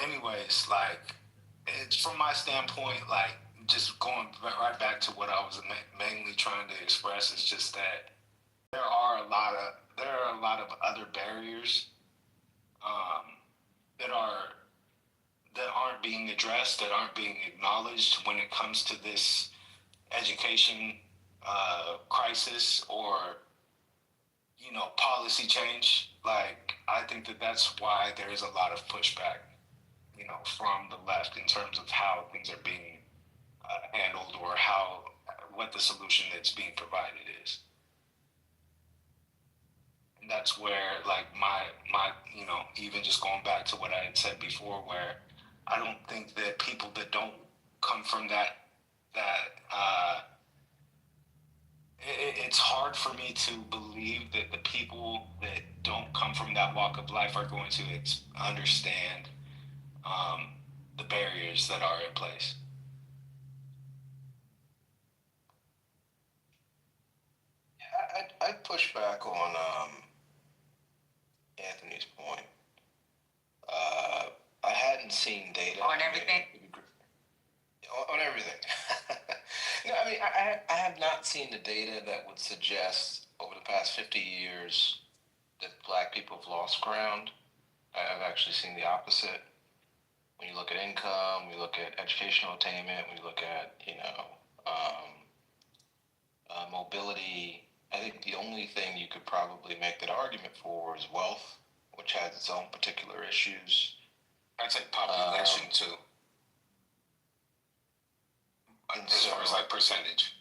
anyways, like it's from my standpoint, like just going right back to what I was mainly trying to express is just that there are a lot of other barriers that aren't being addressed, that aren't being acknowledged when it comes to this education crisis or policy change. Like I think that's why there is a lot of pushback, from the left in terms of how things are being handled or what the solution that's being provided is. that's where like my even just going back to what I had said before, where I don't think that people that don't come from that it's hard for me to believe that the people that don't come from that walk of life are going to understand um, the barriers that are in place. I'd push back on Anthony's point. I hadn't seen data On everything? On everything. No, I mean, I have not seen the data that would suggest over the past 50 years that black people have lost ground. I've actually seen the opposite. When you look at income, we look at educational attainment, we look at, mobility. I think the only thing you could probably make that argument for is wealth, which has its own particular issues. I'd say population too. As far as like percentage.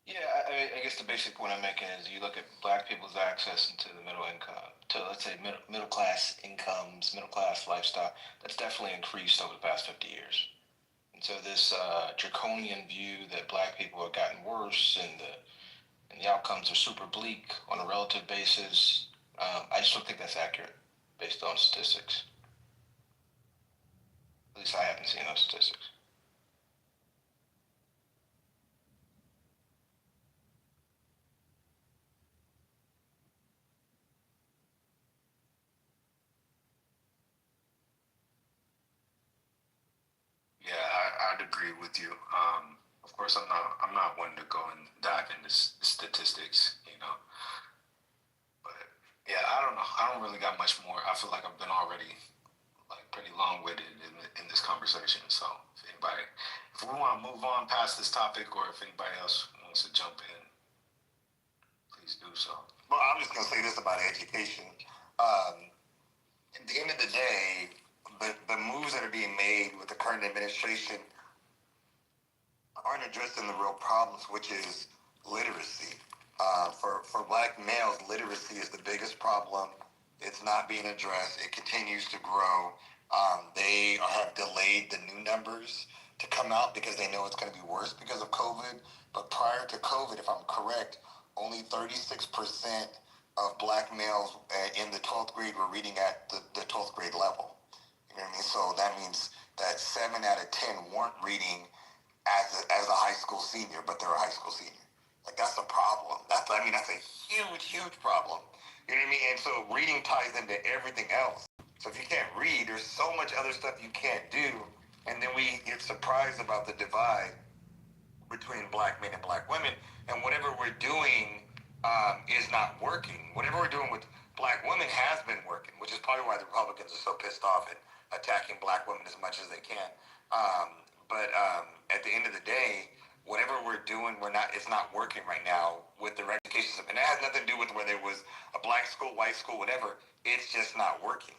Yeah, I guess the basic point I'm making is you look at black people's access into the middle income, to let's say middle class incomes, middle class lifestyle, that's definitely increased over the past 50 years. And so this draconian view that black people have gotten worse and the outcomes are super bleak on a relative basis, I just don't think that's accurate based on statistics. At least I haven't seen those statistics. Yeah, I'd agree with you. Of course, I'm not one to go and dive into statistics, but yeah, I don't know. I don't really got much more. I feel like I've been already like pretty long-winded in this conversation. So if we want to move on past this topic, or if anybody else wants to jump in, please do so. Well, I'm just gonna say this about education. At the end of the day, the moves that are being made with the current administration aren't addressing the real problems, which is literacy. For black males, literacy is the biggest problem. It's not being addressed. It continues to grow. They have delayed the new numbers to come out because they know it's going to be worse because of COVID. But prior to COVID, if I'm correct, only 36% of black males in the 12th grade were reading at the 12th grade level. You know what I mean? So that means that 7 out of 10 weren't reading as a high school senior, but they're a high school senior. Like, that's a problem. That's a huge problem. You know what I mean? And so reading ties into everything else. So if you can't read, there's so much other stuff you can't do. And then we get surprised about the divide between black men and black women. And whatever we're doing is not working. Whatever we're doing with black women has been working, which is probably why the Republicans are so pissed off at attacking black women as much as they can. But at the end of the day, whatever we're doing, it's not working right now with the education system. And it has nothing to do with whether it was a black school, white school, whatever. It's just not working.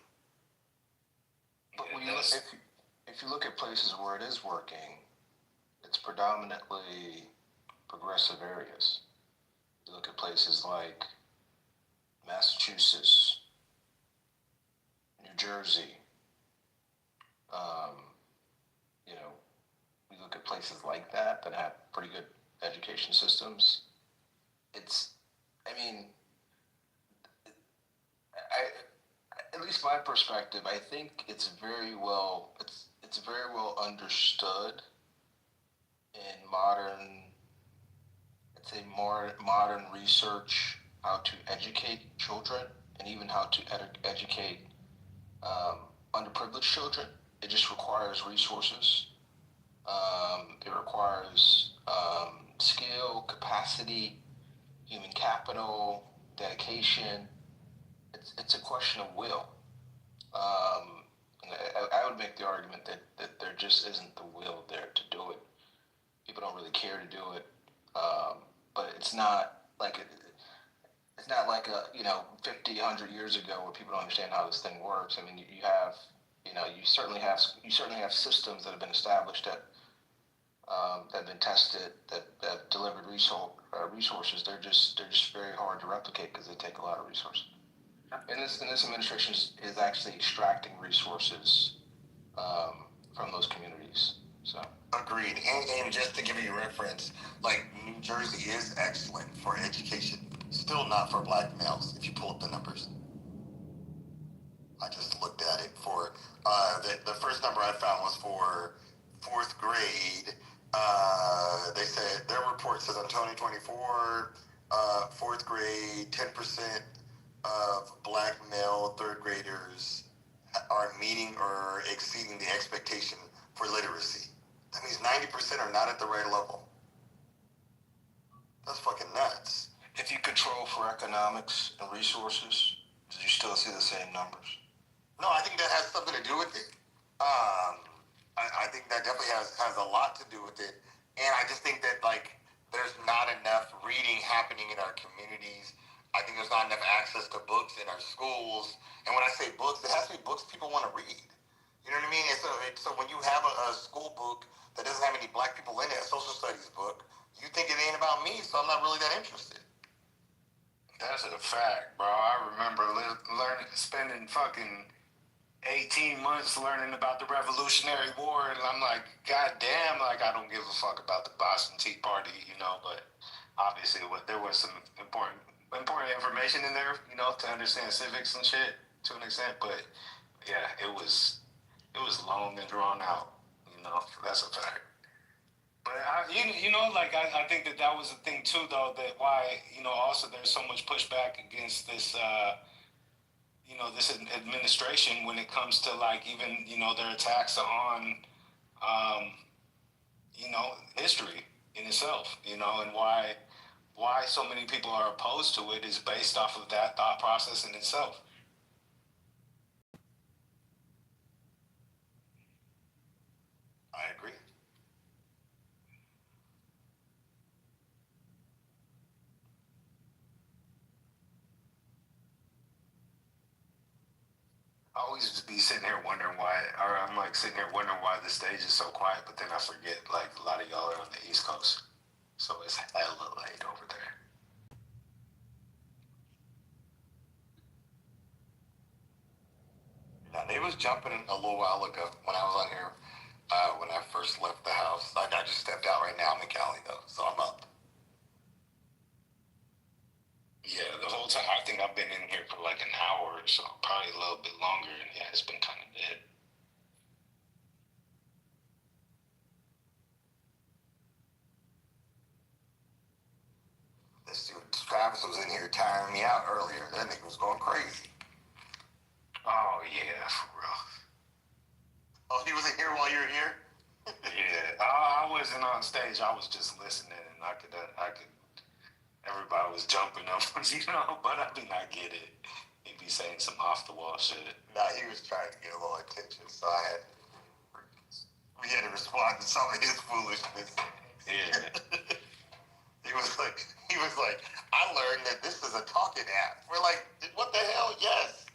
But when if you look at places where it is working, it's predominantly progressive areas. You look at places like Massachusetts, New Jersey, we look at places like that have pretty good education systems. At least my perspective, I think it's very well understood in modern research how to educate children and even how to educate underprivileged children. It just requires resources. It requires skill, capacity, human capital, dedication. It's a question of will. And I would make the argument that there just isn't the will there to do it. People don't really care to do it. But it's not like it's not like 50, 100 years ago where people don't understand how this thing works. I mean, you certainly have systems that have been established that have been tested, that have delivered resources. They're just very hard hard to replicate because they take a lot of resources. And this administration is actually extracting resources from those communities. So Agreed. And just to give you a reference, like New Jersey is excellent for education. Still not for black males if you pull up the numbers. I just looked at it for the first number I found was for fourth grade. They said their report says on 2024, fourth grade, 10% of black male third graders are meeting or exceeding the expectation for literacy. That means 90% are not at the right level. That's fucking nuts. if you control for economics and resources, do you still see the same numbers? No, I think that has something to do with it. I think that definitely has a lot to do with it. And I just think that, like, there's not enough reading happening in our communities. I think there's not enough access to books in our schools. And when I say books, it has to be books people want to read. You know what I mean? And so when you have a school book that doesn't have any black people in it, a social studies book, you think it ain't about me, so I'm not really that interested. That's a fact, bro. I remember spending fucking 18 months learning about the Revolutionary War, and I'm like, God damn, like, I don't give a fuck about the Boston Tea Party, you know, but obviously there was some important information in there, you know, to understand civics and shit to an extent, but yeah, it was long and drawn out, you know, that's a fact. But you know, like I think that was the thing too, though, that why, you know, also there's so much pushback against this, you know, this administration when it comes to, like, even, you know, their attacks on, you know, history in itself, you know, and why so many people are opposed to it is based off of that thought process in itself. I agree. I always just be sitting here wondering why, or I'm like sitting here wondering why the stage is so quiet, but then I forget, like, a lot of y'all are on the East Coast, so it's hella late over there. Now, they was jumping a little while ago when I was on here, when I first left the house. I just stepped out right now. I'm in Cali, though, so I'm up. Yeah, the whole time, I think I've been in here for like an hour or so, probably a little bit longer, and yeah, it's been kind of dead. This dude, Travis was in here tiring me out earlier. That nigga was going crazy. Oh, yeah, for real. Oh, he was in here while you were here? Yeah, I wasn't on stage. I was just listening, and I could. Everybody was jumping up, you know. But I mean, I get it. He'd be saying some off the wall shit. Nah, he was trying to get a little attention, so we had to respond to some of his foolishness. Yeah. He was like, I learned that this is a talking app. We're like, what the hell? Yes.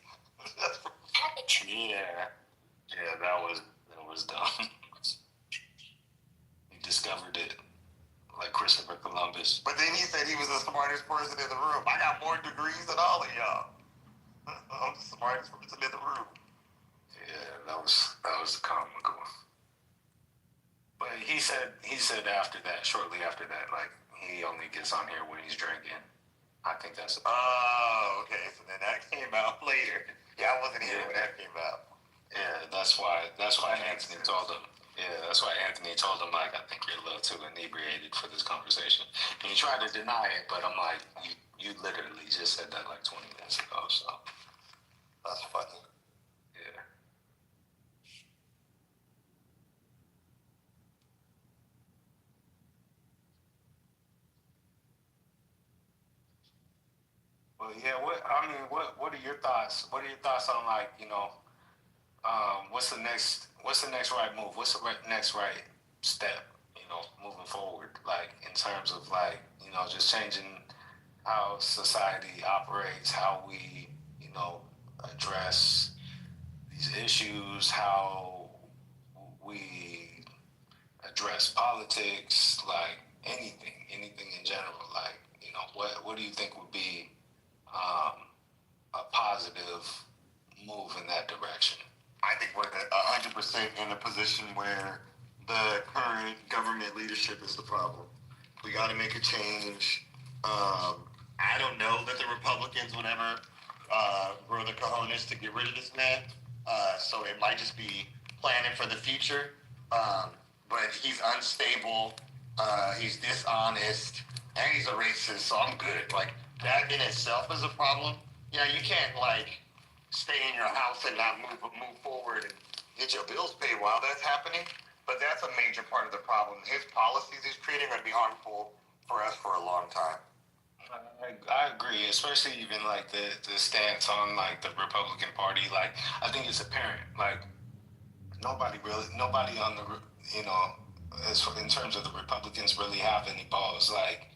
Yeah, that was dumb. He discovered it, like Christopher Columbus. But then he said he was the smartest person in the room. I got more degrees than all of y'all. I'm the smartest person in the room. Yeah, that was comical. But he said after that, shortly after that, like, he only gets on here when he's drinking. I think that's. Oh, okay. So then that came out later. Yeah, I wasn't here when that came out. Yeah, that's why Anthony told him. Yeah, that's why Anthony told him, like, I think you're a little too inebriated for this conversation. And he tried to deny it, but I'm like, you literally just said that like 20 minutes ago, so That's funny. yeah. Well, yeah. What are your thoughts? What are your thoughts on, like, you know, what's the next right move? What's the next right step? You know, moving forward, like, in terms of, like, you know, just changing how society operates, how we, you know, address these issues, how we address politics, like anything in general, like, you what do you think would be a positive move in that direction? I think we're 100% in a position where the current government leadership is the problem. We got to make a change. I don't know that the Republicans would ever grow the cojones to get rid of this man. So it might just be planning for the future. But he's unstable. He's dishonest, and he's a racist. So I'm good. Like that in itself is a problem. Yeah, you can't like stay in your house and not move forward and get your bills paid while that's happening. But that's a major part of the problem. His policies he's creating are going to be harmful for us for a long time. I agree, especially even like the stance on like the Republican Party. Like I think it's apparent. Like nobody on the as in terms of the Republicans really have any balls. Like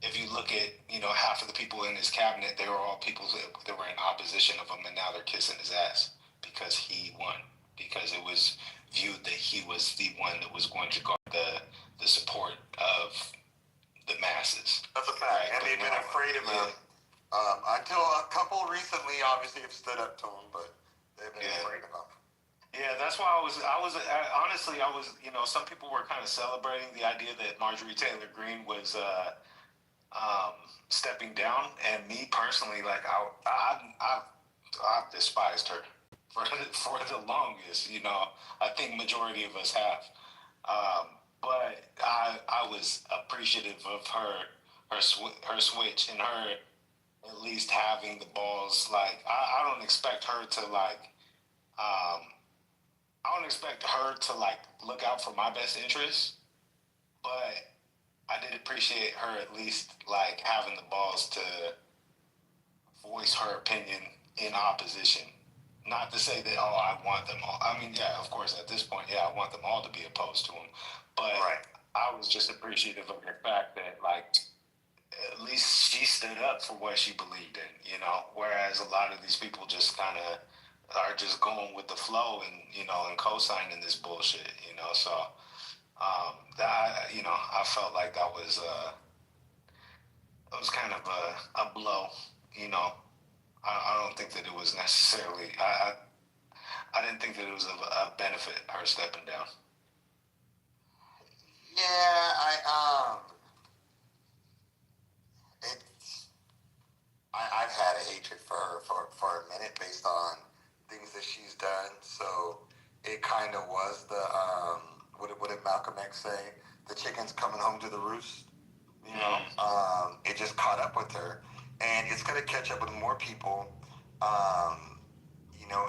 if you look at half of the people in his cabinet, they were all people that were in opposition of him, and now they're kissing his ass because he won, because it was viewed that he was the one that was going to guard the support of the masses. That's a fact. Right? And they've been afraid of him until a couple recently obviously have stood up to him, but they've been afraid of him. Yeah, that's why honestly, some people were kind of celebrating the idea that Marjorie Taylor Greene was stepping down, and me personally, like I've despised her for the longest. I think majority of us have, but I was appreciative of her switch and her at least having the balls. Like I don't expect her to look out for my best interests, but I did appreciate her at least like having the balls to voice her opinion in opposition. Not to say that I want them all. I mean, yeah, of course, at this point, I want them all to be opposed to him. But I was just appreciative of the fact that like at least she stood up for what she believed in. Whereas a lot of these people just kind of are just going with the flow and and co-signing this bullshit. So. I felt like that was kind of a blow. I don't think that it was necessarily. I didn't think that it was a benefit her stepping down. Yeah, I've had a hatred for her for a minute based on things that she's done. So it kind of was the what did Malcolm X say? The chicken's coming home to the roost. It just caught up with her, and it's gonna catch up with more people.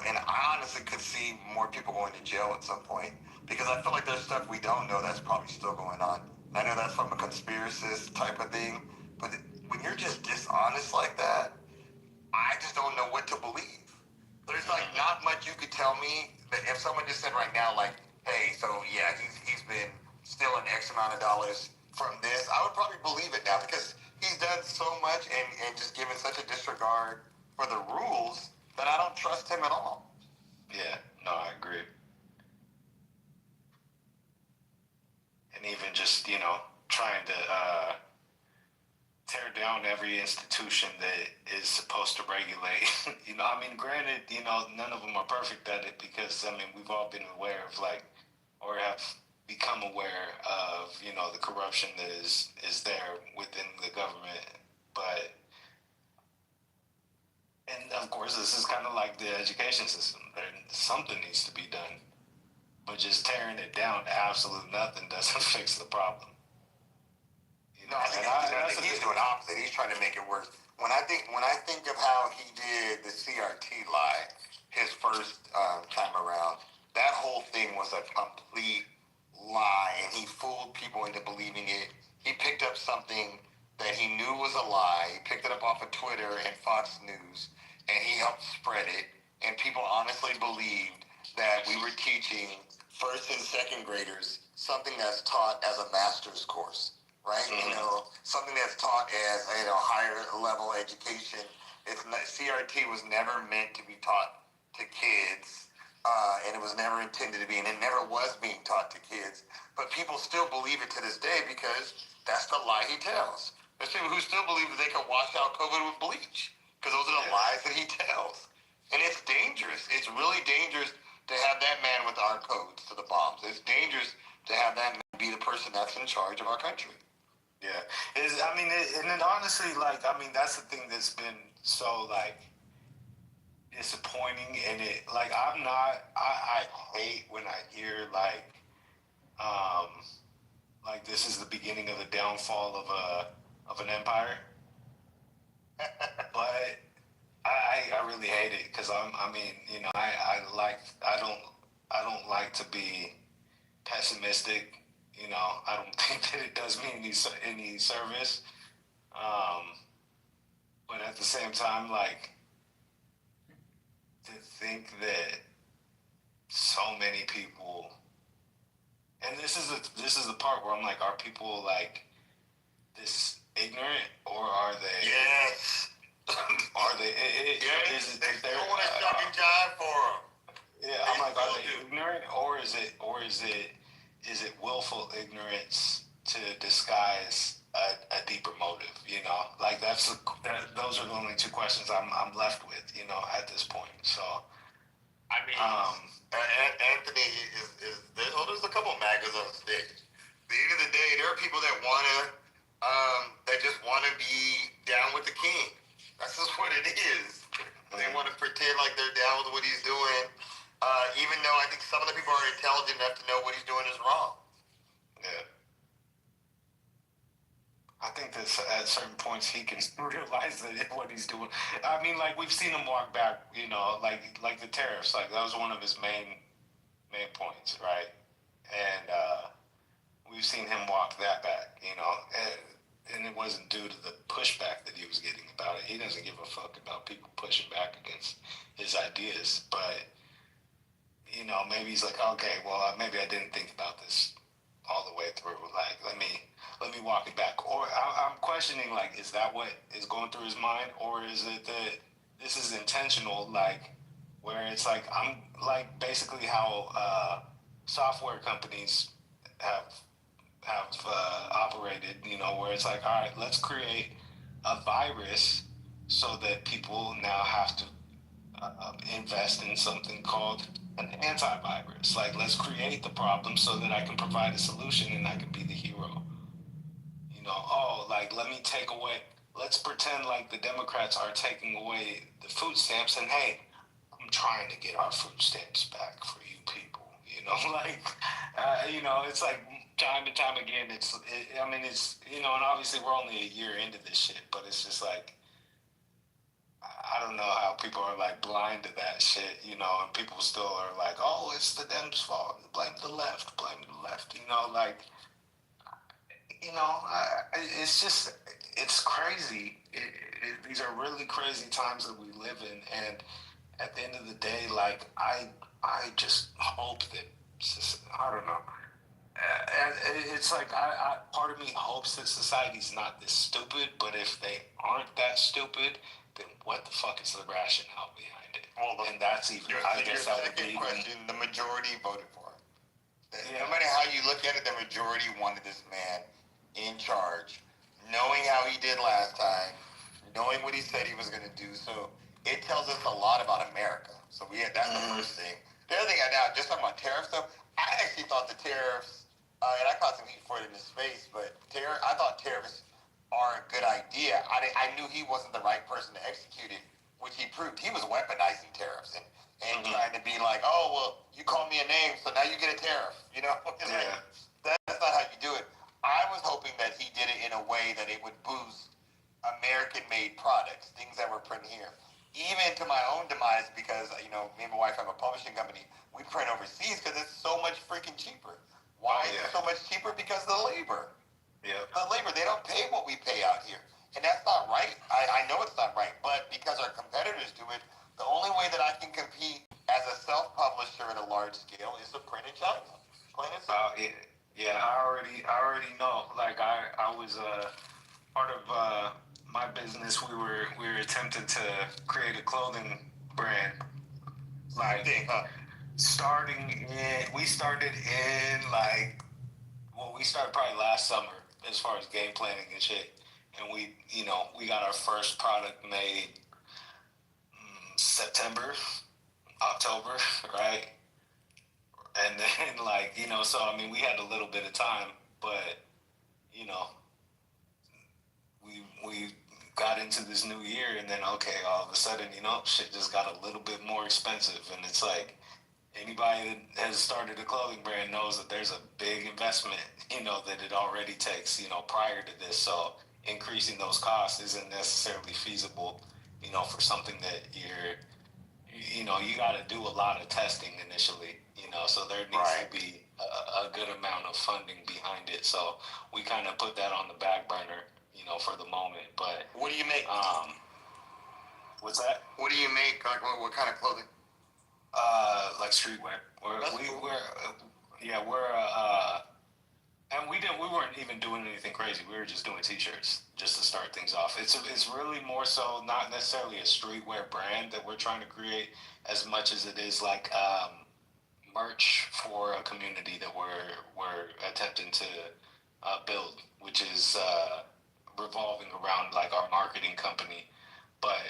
And I honestly could see more people going to jail at some point because I feel like there's stuff we don't know that's probably still going on. And I know that's from a conspiracist type of thing, but when you're just dishonest like that, I just don't know what to believe. There's like not much you could tell me that if someone just said right now, like, hey, so yeah, he's been stealing X amount of dollars from this, I would probably believe it now because he's done so much and just given such a disregard for the rules that I don't trust him at all. Yeah, no, I agree. And even just, trying to tear down every institution that is supposed to regulate. Granted, none of them are perfect at it because, we've all been aware of or have become aware of, the corruption that is there within the government. But, and of course, this is kind of like the education system. Something needs to be done. But just tearing it down to absolute nothing doesn't fix the problem. No, I think he's doing opposite. He's trying to make it worse. When I think of how he did the CRT lie his first time around, that whole thing was a complete lie, and he fooled people into believing it. He picked up something that he knew was a lie. He picked it up off of Twitter and Fox News, and he helped spread it. And people honestly believed that we were teaching first and second graders something that's taught as a master's course. Right? Mm-hmm. Something that's taught as higher level education. CRT was never meant to be taught to kids, and it was never intended to be, and it never was being taught to kids. But people still believe it to this day because that's the lie he tells. There's people who still believe that they can wash out COVID with bleach because those are the lies that he tells. And it's dangerous. It's really dangerous to have that man with our codes to the bombs. It's dangerous to have that man be the person that's in charge of our country. Yeah, and then honestly, like, I mean, that's the thing that's been so like disappointing, and it like I hate when I hear like this is the beginning of the downfall of an empire, but I really hate it because I mean, you know, I don't like to be pessimistic. You know, I don't think that it does me any service. But at the same time, like, to think that so many people, and this is the part where I'm like, are people like this ignorant, or are they? Yes. Are they? Is it they that they're? still want to shuck and jive for them. Yeah, I'm like, are they ignorant, or is it willful ignorance to disguise a deeper motive? You know, like those are the only two questions I'm left with. You know, at this point. So, I mean, Anthony there's a couple of MAGAs on stage. At the end of the day, there are people that that just wanna be down with the king. That's just what it is. They want to pretend like they're down with what he's doing, even though I think some of the people are intelligent enough to know what he's doing is wrong. yeah. I think that at certain points he can realize that what he's doing. I mean, like we've seen him walk back, you know, like the tariffs. Like that was one of his main points, right? And we've seen him walk that back, you know, and it wasn't due to the pushback that he was getting about it. He doesn't give a fuck about people pushing back against his ideas, but you know, maybe he's like, okay, well, maybe I didn't think about this all the way through. Like, let me walk it back. Or I'm questioning, like, is that what is going through his mind, or is it that this is intentional, like, where it's like I'm like basically how software companies have operated, you know, where it's like, all right, let's create a virus so that people now have to invest in something called an antivirus. Like, let's create the problem so that I can provide a solution and I can be the hero. You know, oh, like, let's pretend like the Democrats are taking away the food stamps, and hey, I'm trying to get our food stamps back for you people. You know, like, you know, it's like time and time again. It's, you know, and obviously we're only a year into this shit, but it's just like, I don't know how people are like blind to that shit, you know, and people still are like, oh, it's the Dems' fault. Blame the left, you know, like, you know, it's just, it's crazy. These are really crazy times that we live in, and at the end of the day, like, I just hope that, I don't know. It's like part of me hopes that society's not this stupid, but if they aren't that stupid, then what the fuck is the rationale behind it? Well, and that's even, I guess that would be question. The majority voted for him. No matter how you look at it, the majority wanted this man in charge, knowing how he did last time, knowing what he said he was going to do. So it tells us a lot about America. So that's the first thing. The other thing just talking about tariff stuff, I actually thought the tariffs, and I caught some heat for it in this space, but I thought tariffs are a good idea. I knew he wasn't the right person to execute it, which he proved. He was weaponizing tariffs and trying to be like, oh, well, you called me a name, so now you get a tariff. You know, Yeah. That's not how you do it. I was hoping that he did it in a way that it would boost American-made products, things that were printed here. Even to my own demise, because, you know, me and my wife have a publishing company. We print overseas because it's so much freaking cheaper. Why is it so much cheaper? Because of the labor. Yeah. The labor, they don't pay what we pay out here. And that's not right. I know it's not right, but because our competitors do it, the only way that I can compete as a self-publisher at a large scale is to print in China. Plain and simple. Yeah, I already know. Like, I was part of my business. We were attempting to create a clothing brand. Like, we started in like, well, we started probably last summer as far as game planning and shit. and we got our first product made September, October, right? And then so I mean, we had a little bit of time, but you know, we got into this new year, and then okay, all of a sudden, shit just got a little bit more expensive, and it's like anybody that has started a clothing brand knows that there's a big investment, that it already takes, prior to this. So increasing those costs isn't necessarily feasible, for something that you got to do a lot of testing initially, so there needs Right. to be a good amount of funding behind it. So we kind of put that on the back burner, for the moment. But What do you make? what's that? What do you make? Like, what kind of clothing? Like streetwear. And we weren't even doing anything crazy. We were just doing t-shirts just to start things off. It's really more so not necessarily a streetwear brand that we're trying to create as much as it is like merch for a community that we're attempting to build, which is revolving around like our marketing company. But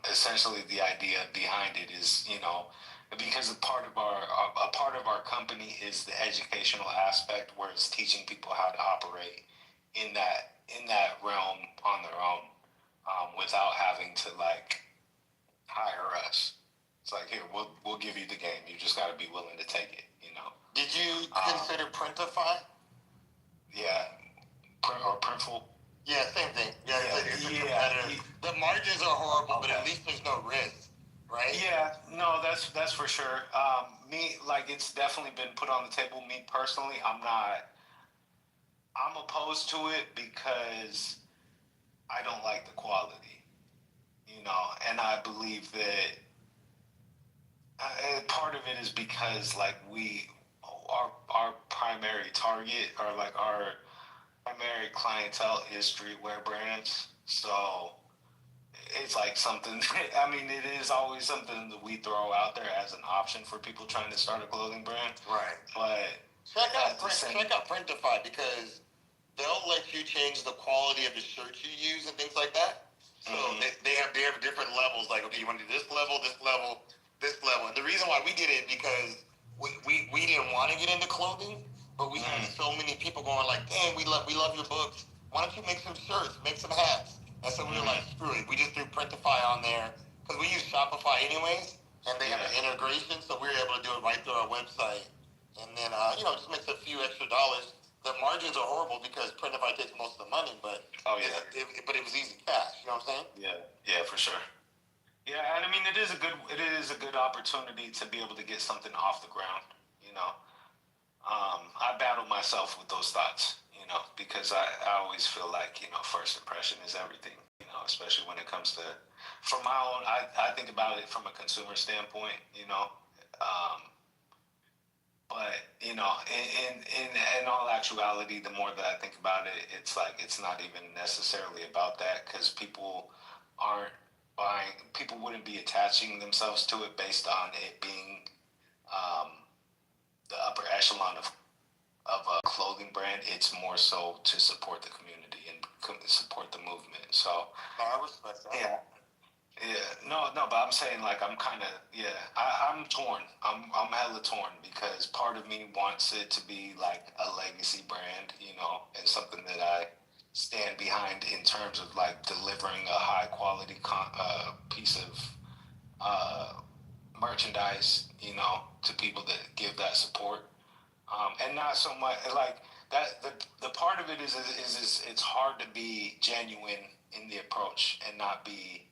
essentially, the idea behind it is, because a part of our company is the educational aspect, where it's teaching people how to operate in that realm on their own, without having to like hire us. It's like, here, we'll give you the game. You just got to be willing to take it. Did you consider Printify? Yeah, or Printful. Yeah, same thing. Yeah, it's a competitor. The margins are horrible, but at least there's no risk, right? Yeah, no, that's for sure. It's definitely been put on the table. Me personally, I'm opposed to it because I don't like the quality, and I believe that part of it is because like our primary target, or like our primary clientele is streetwear brands. So it's like something, I mean, it is always something that we throw out there as an option for people trying to start a clothing brand. Right. But check out Printify, because they'll let you change the quality of the shirts you use and things like that. So they have different levels. Like, okay, you want to do this level, this level, this level. And the reason why we did it because we didn't want to get into clothing, but we had so many people going like, "Damn, we love your books. Why don't you make some shirts, make some hats?" And so we were like, "Screw it." We just threw Printify on there because we use Shopify anyways, and they have an integration, so we were able to do it right through our website. And then just makes a few extra dollars. The margins are horrible because Printify takes most of the money, but but it was easy cash. You know what I'm saying? Yeah, for sure. Yeah, and I mean, it is a good opportunity to be able to get something off the ground. I battle myself with those thoughts, because I always feel like, first impression is everything, especially when it comes to, from my own, I think about it from a consumer standpoint, but, in all actuality, the more that I think about it, it's like, it's not even necessarily about that, because people wouldn't be attaching themselves to it based on it being the upper echelon of a clothing brand. It's more so to support the community and support the movement. So No, I respect that. no, but I'm saying like I'm torn. I'm hella torn because part of me wants it to be like a legacy brand, and something that I stand behind in terms of like delivering a high quality piece of merchandise, to people that give that support. And not so much like that. The part of it is it's hard to be genuine in the approach and not be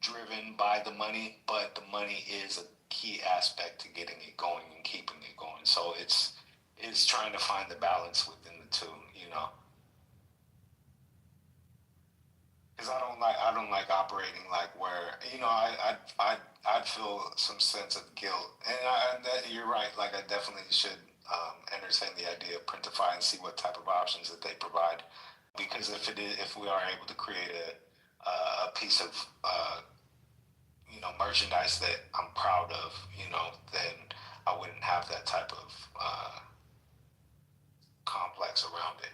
driven by the money, but the money is a key aspect to getting it going and keeping it going. So it's trying to find the balance within the two, Because I don't like operating like where I'd feel some sense of guilt, and you're right. Like I definitely should entertain the idea of Printify and see what type of options that they provide. Because if we are able to create a piece of merchandise that I'm proud of, then I wouldn't have that type of complex around it,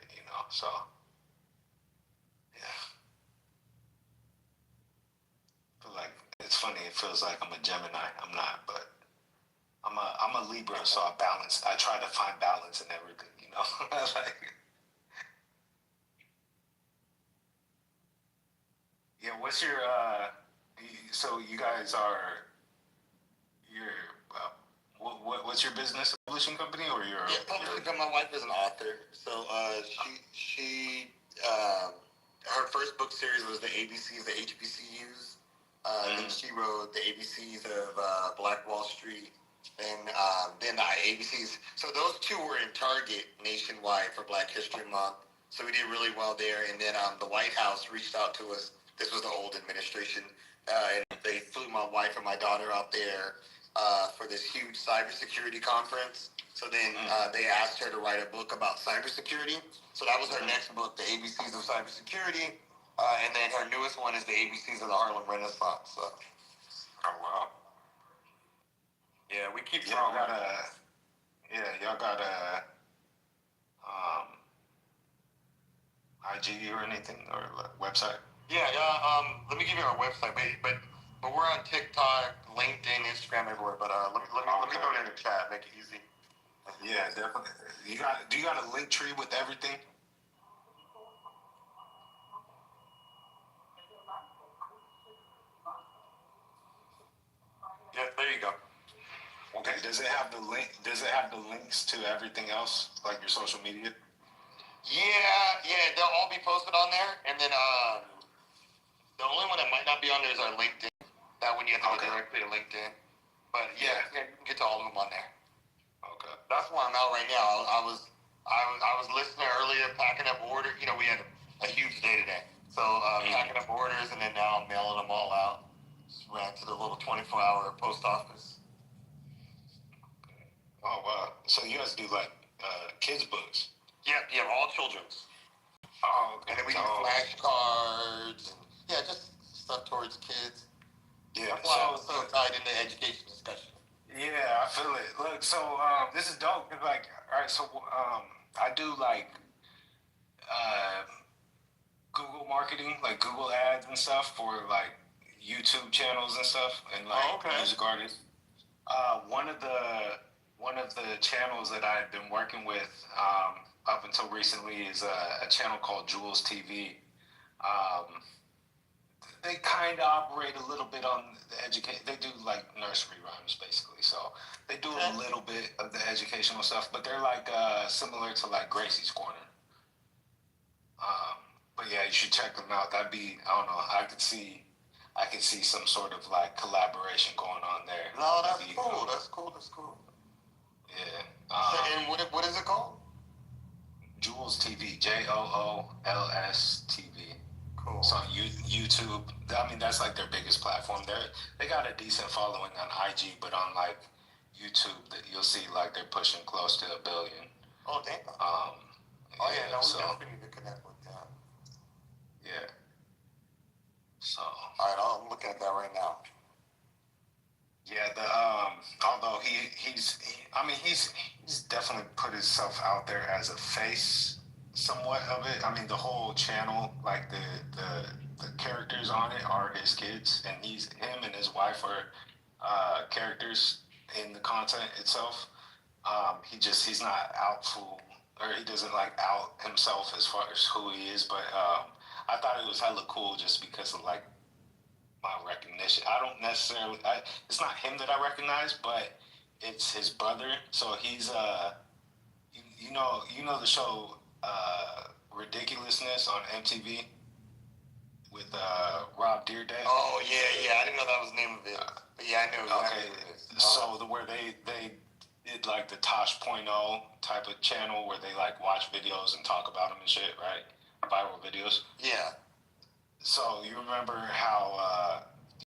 So yeah. funny. It feels like I'm a Gemini. I'm not, but I'm a Libra, so I balance. I try to find balance in everything. You know, like yeah. What's your so you guys are your what's your business? Publishing company or your? Yeah, publishing company. My wife is an author, so she her first book series was the ABCs, the HBCUs. Then she wrote the ABCs of Black Wall Street, and then the ABCs. So those two were in Target nationwide for Black History Month. So we did really well there. And then the White House reached out to us. This was the old administration, and they flew my wife and my daughter out there for this huge cybersecurity conference. So then they asked her to write a book about cybersecurity. So that was her next book, The ABCs of Cybersecurity. And then her newest one is The ABCs of the Harlem Renaissance. So. Oh wow. Yeah, we keep Y'all got y'all got a IG or anything or website? Yeah. Let me give you our website, but we're on TikTok, LinkedIn, Instagram, everywhere. But let me throw it in the chat, make it easy. Yeah, definitely. Do you got a link tree with everything? Yeah, there you go. Okay. Does it have the link? Does it have the links to everything else, like your social media? Yeah, they'll all be posted on there, and then the only one that might not be on there is our LinkedIn. That one you have to go directly to LinkedIn. But yeah, you can get to all of them on there. Okay. That's why I'm out right now. I was listening earlier, packing up orders. You know, we had a huge day today, so packing up orders, and then now I'm mailing them all out. Just ran to the little 24-hour post office. Oh wow. So you guys do like kids books? Yep, all children's. Oh, okay. And then we do flashcards and just stuff towards kids. Yeah. That's why I was so tied into education discussion. Yeah, I feel it. Look, so this is dope. Like, all right, so I do like Google marketing, like Google ads and stuff for like YouTube channels and stuff, and like music artists. One of the channels that I've been working with up until recently is a channel called Jules TV. They kind of operate a little bit on the education. They do like nursery rhymes basically, so they do a little bit of the educational stuff, but they're like similar to like Gracie's Corner. But yeah, you should check them out. That'd be, I don't know, I could see some sort of like collaboration going on there. No, that's cool. That's cool. Yeah. And what is it called? Jules TV, JOOLS TV. Cool. So on YouTube, I mean that's like their biggest platform. They got a decent following on IG, but on like YouTube, that you'll see like they're pushing close to 1 billion. Oh damn. We definitely need to connect with them. Yeah. So. All right, I'm looking at that right now. Yeah, although he's definitely put himself out there as a face somewhat of it. I mean, the whole channel, like the characters on it are his kids, and him and his wife are characters in the content itself. He's not out full, or he doesn't like out himself as far as who he is. But I thought it was hella cool just because of like my recognition. I don't necessarily. It's not him that I recognize, but it's his brother. So he's you know the show Ridiculousness on MTV with Rob Deerday. Oh yeah. I didn't know that was the name of it. But yeah, I knew. Okay, so where they did like the Tosh.0 type of channel where they like watch videos and talk about them and shit, right? Viral videos. Yeah. So you remember how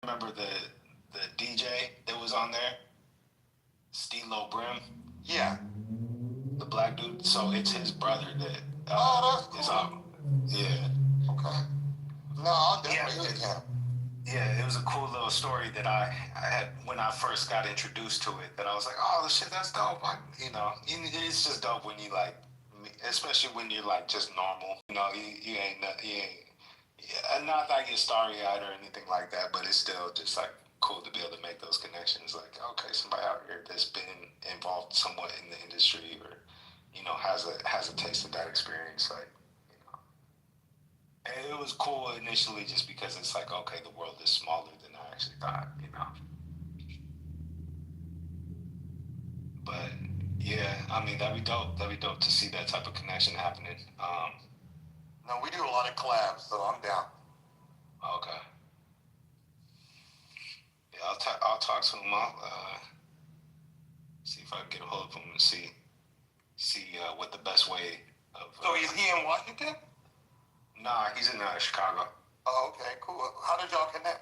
the DJ that was on there, Stilo Brim? Yeah. The black dude. So it's his brother that that's cool. is on. Yeah. Okay. No, I'll definitely hit him. Yeah, it was a cool little story that I had when I first got introduced to it. That I was like, oh shit, that's dope. It's just dope when you like, especially when you're like just normal. You ain't. Yeah, not that I get starry eyed or anything like that, but it's still just like cool to be able to make those connections. Like, okay, somebody out here that's been involved somewhat in the industry, or has a taste of that experience. Like, and it was cool initially, just because it's like, okay, the world is smaller than I actually thought. But yeah, I mean, that'd be dope. That'd be dope to see that type of connection happening. No, we do a lot of collabs, so I'm down. Okay. Yeah, I'll talk to him. I'll see if I can get a hold of him and see what the best way of. So is he in Washington? Nah, he's in Chicago. Oh, okay, cool. How did y'all connect?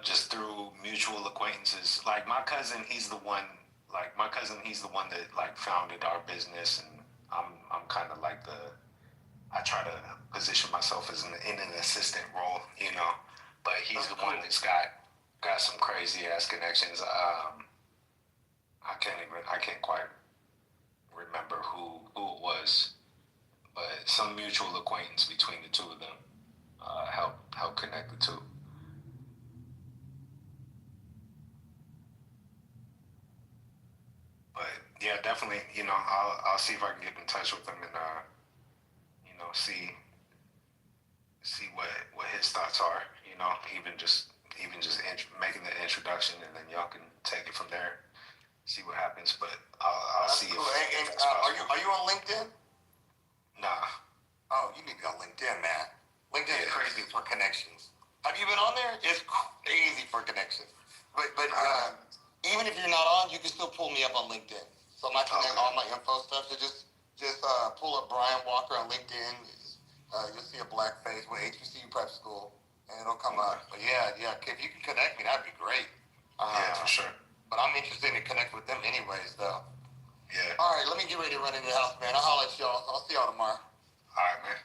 Just through mutual acquaintances. Like my cousin, he's the one. That like founded our business, and I'm kind of like I try to position myself as in an assistant role, But he's the one that's got some crazy ass connections. I can't quite remember who it was, but some mutual acquaintance between the two of them help connect the two. But yeah, definitely, I'll see if I can get in touch with him and see what his thoughts are. Even just making the introduction, and then y'all can take it from there. See what happens. But I'll see cool. if it's are possible. you on LinkedIn? Nah. Oh, you need to be on LinkedIn, man. LinkedIn is crazy for connections. Have you been on there? It's crazy for connections. But even if you're not on, you can still pull me up on LinkedIn. So I connect all my info stuff. So just pull up Brian Walker on LinkedIn. You'll see a black face with HBCU Prep School, and it'll come up. But yeah, if you can connect me, that'd be great. Yeah, for sure. But I'm interested in connect with them anyways, though. Yeah. All right, let me get ready to run into the house, man. I'll holler at y'all. I'll see y'all tomorrow. All right, man.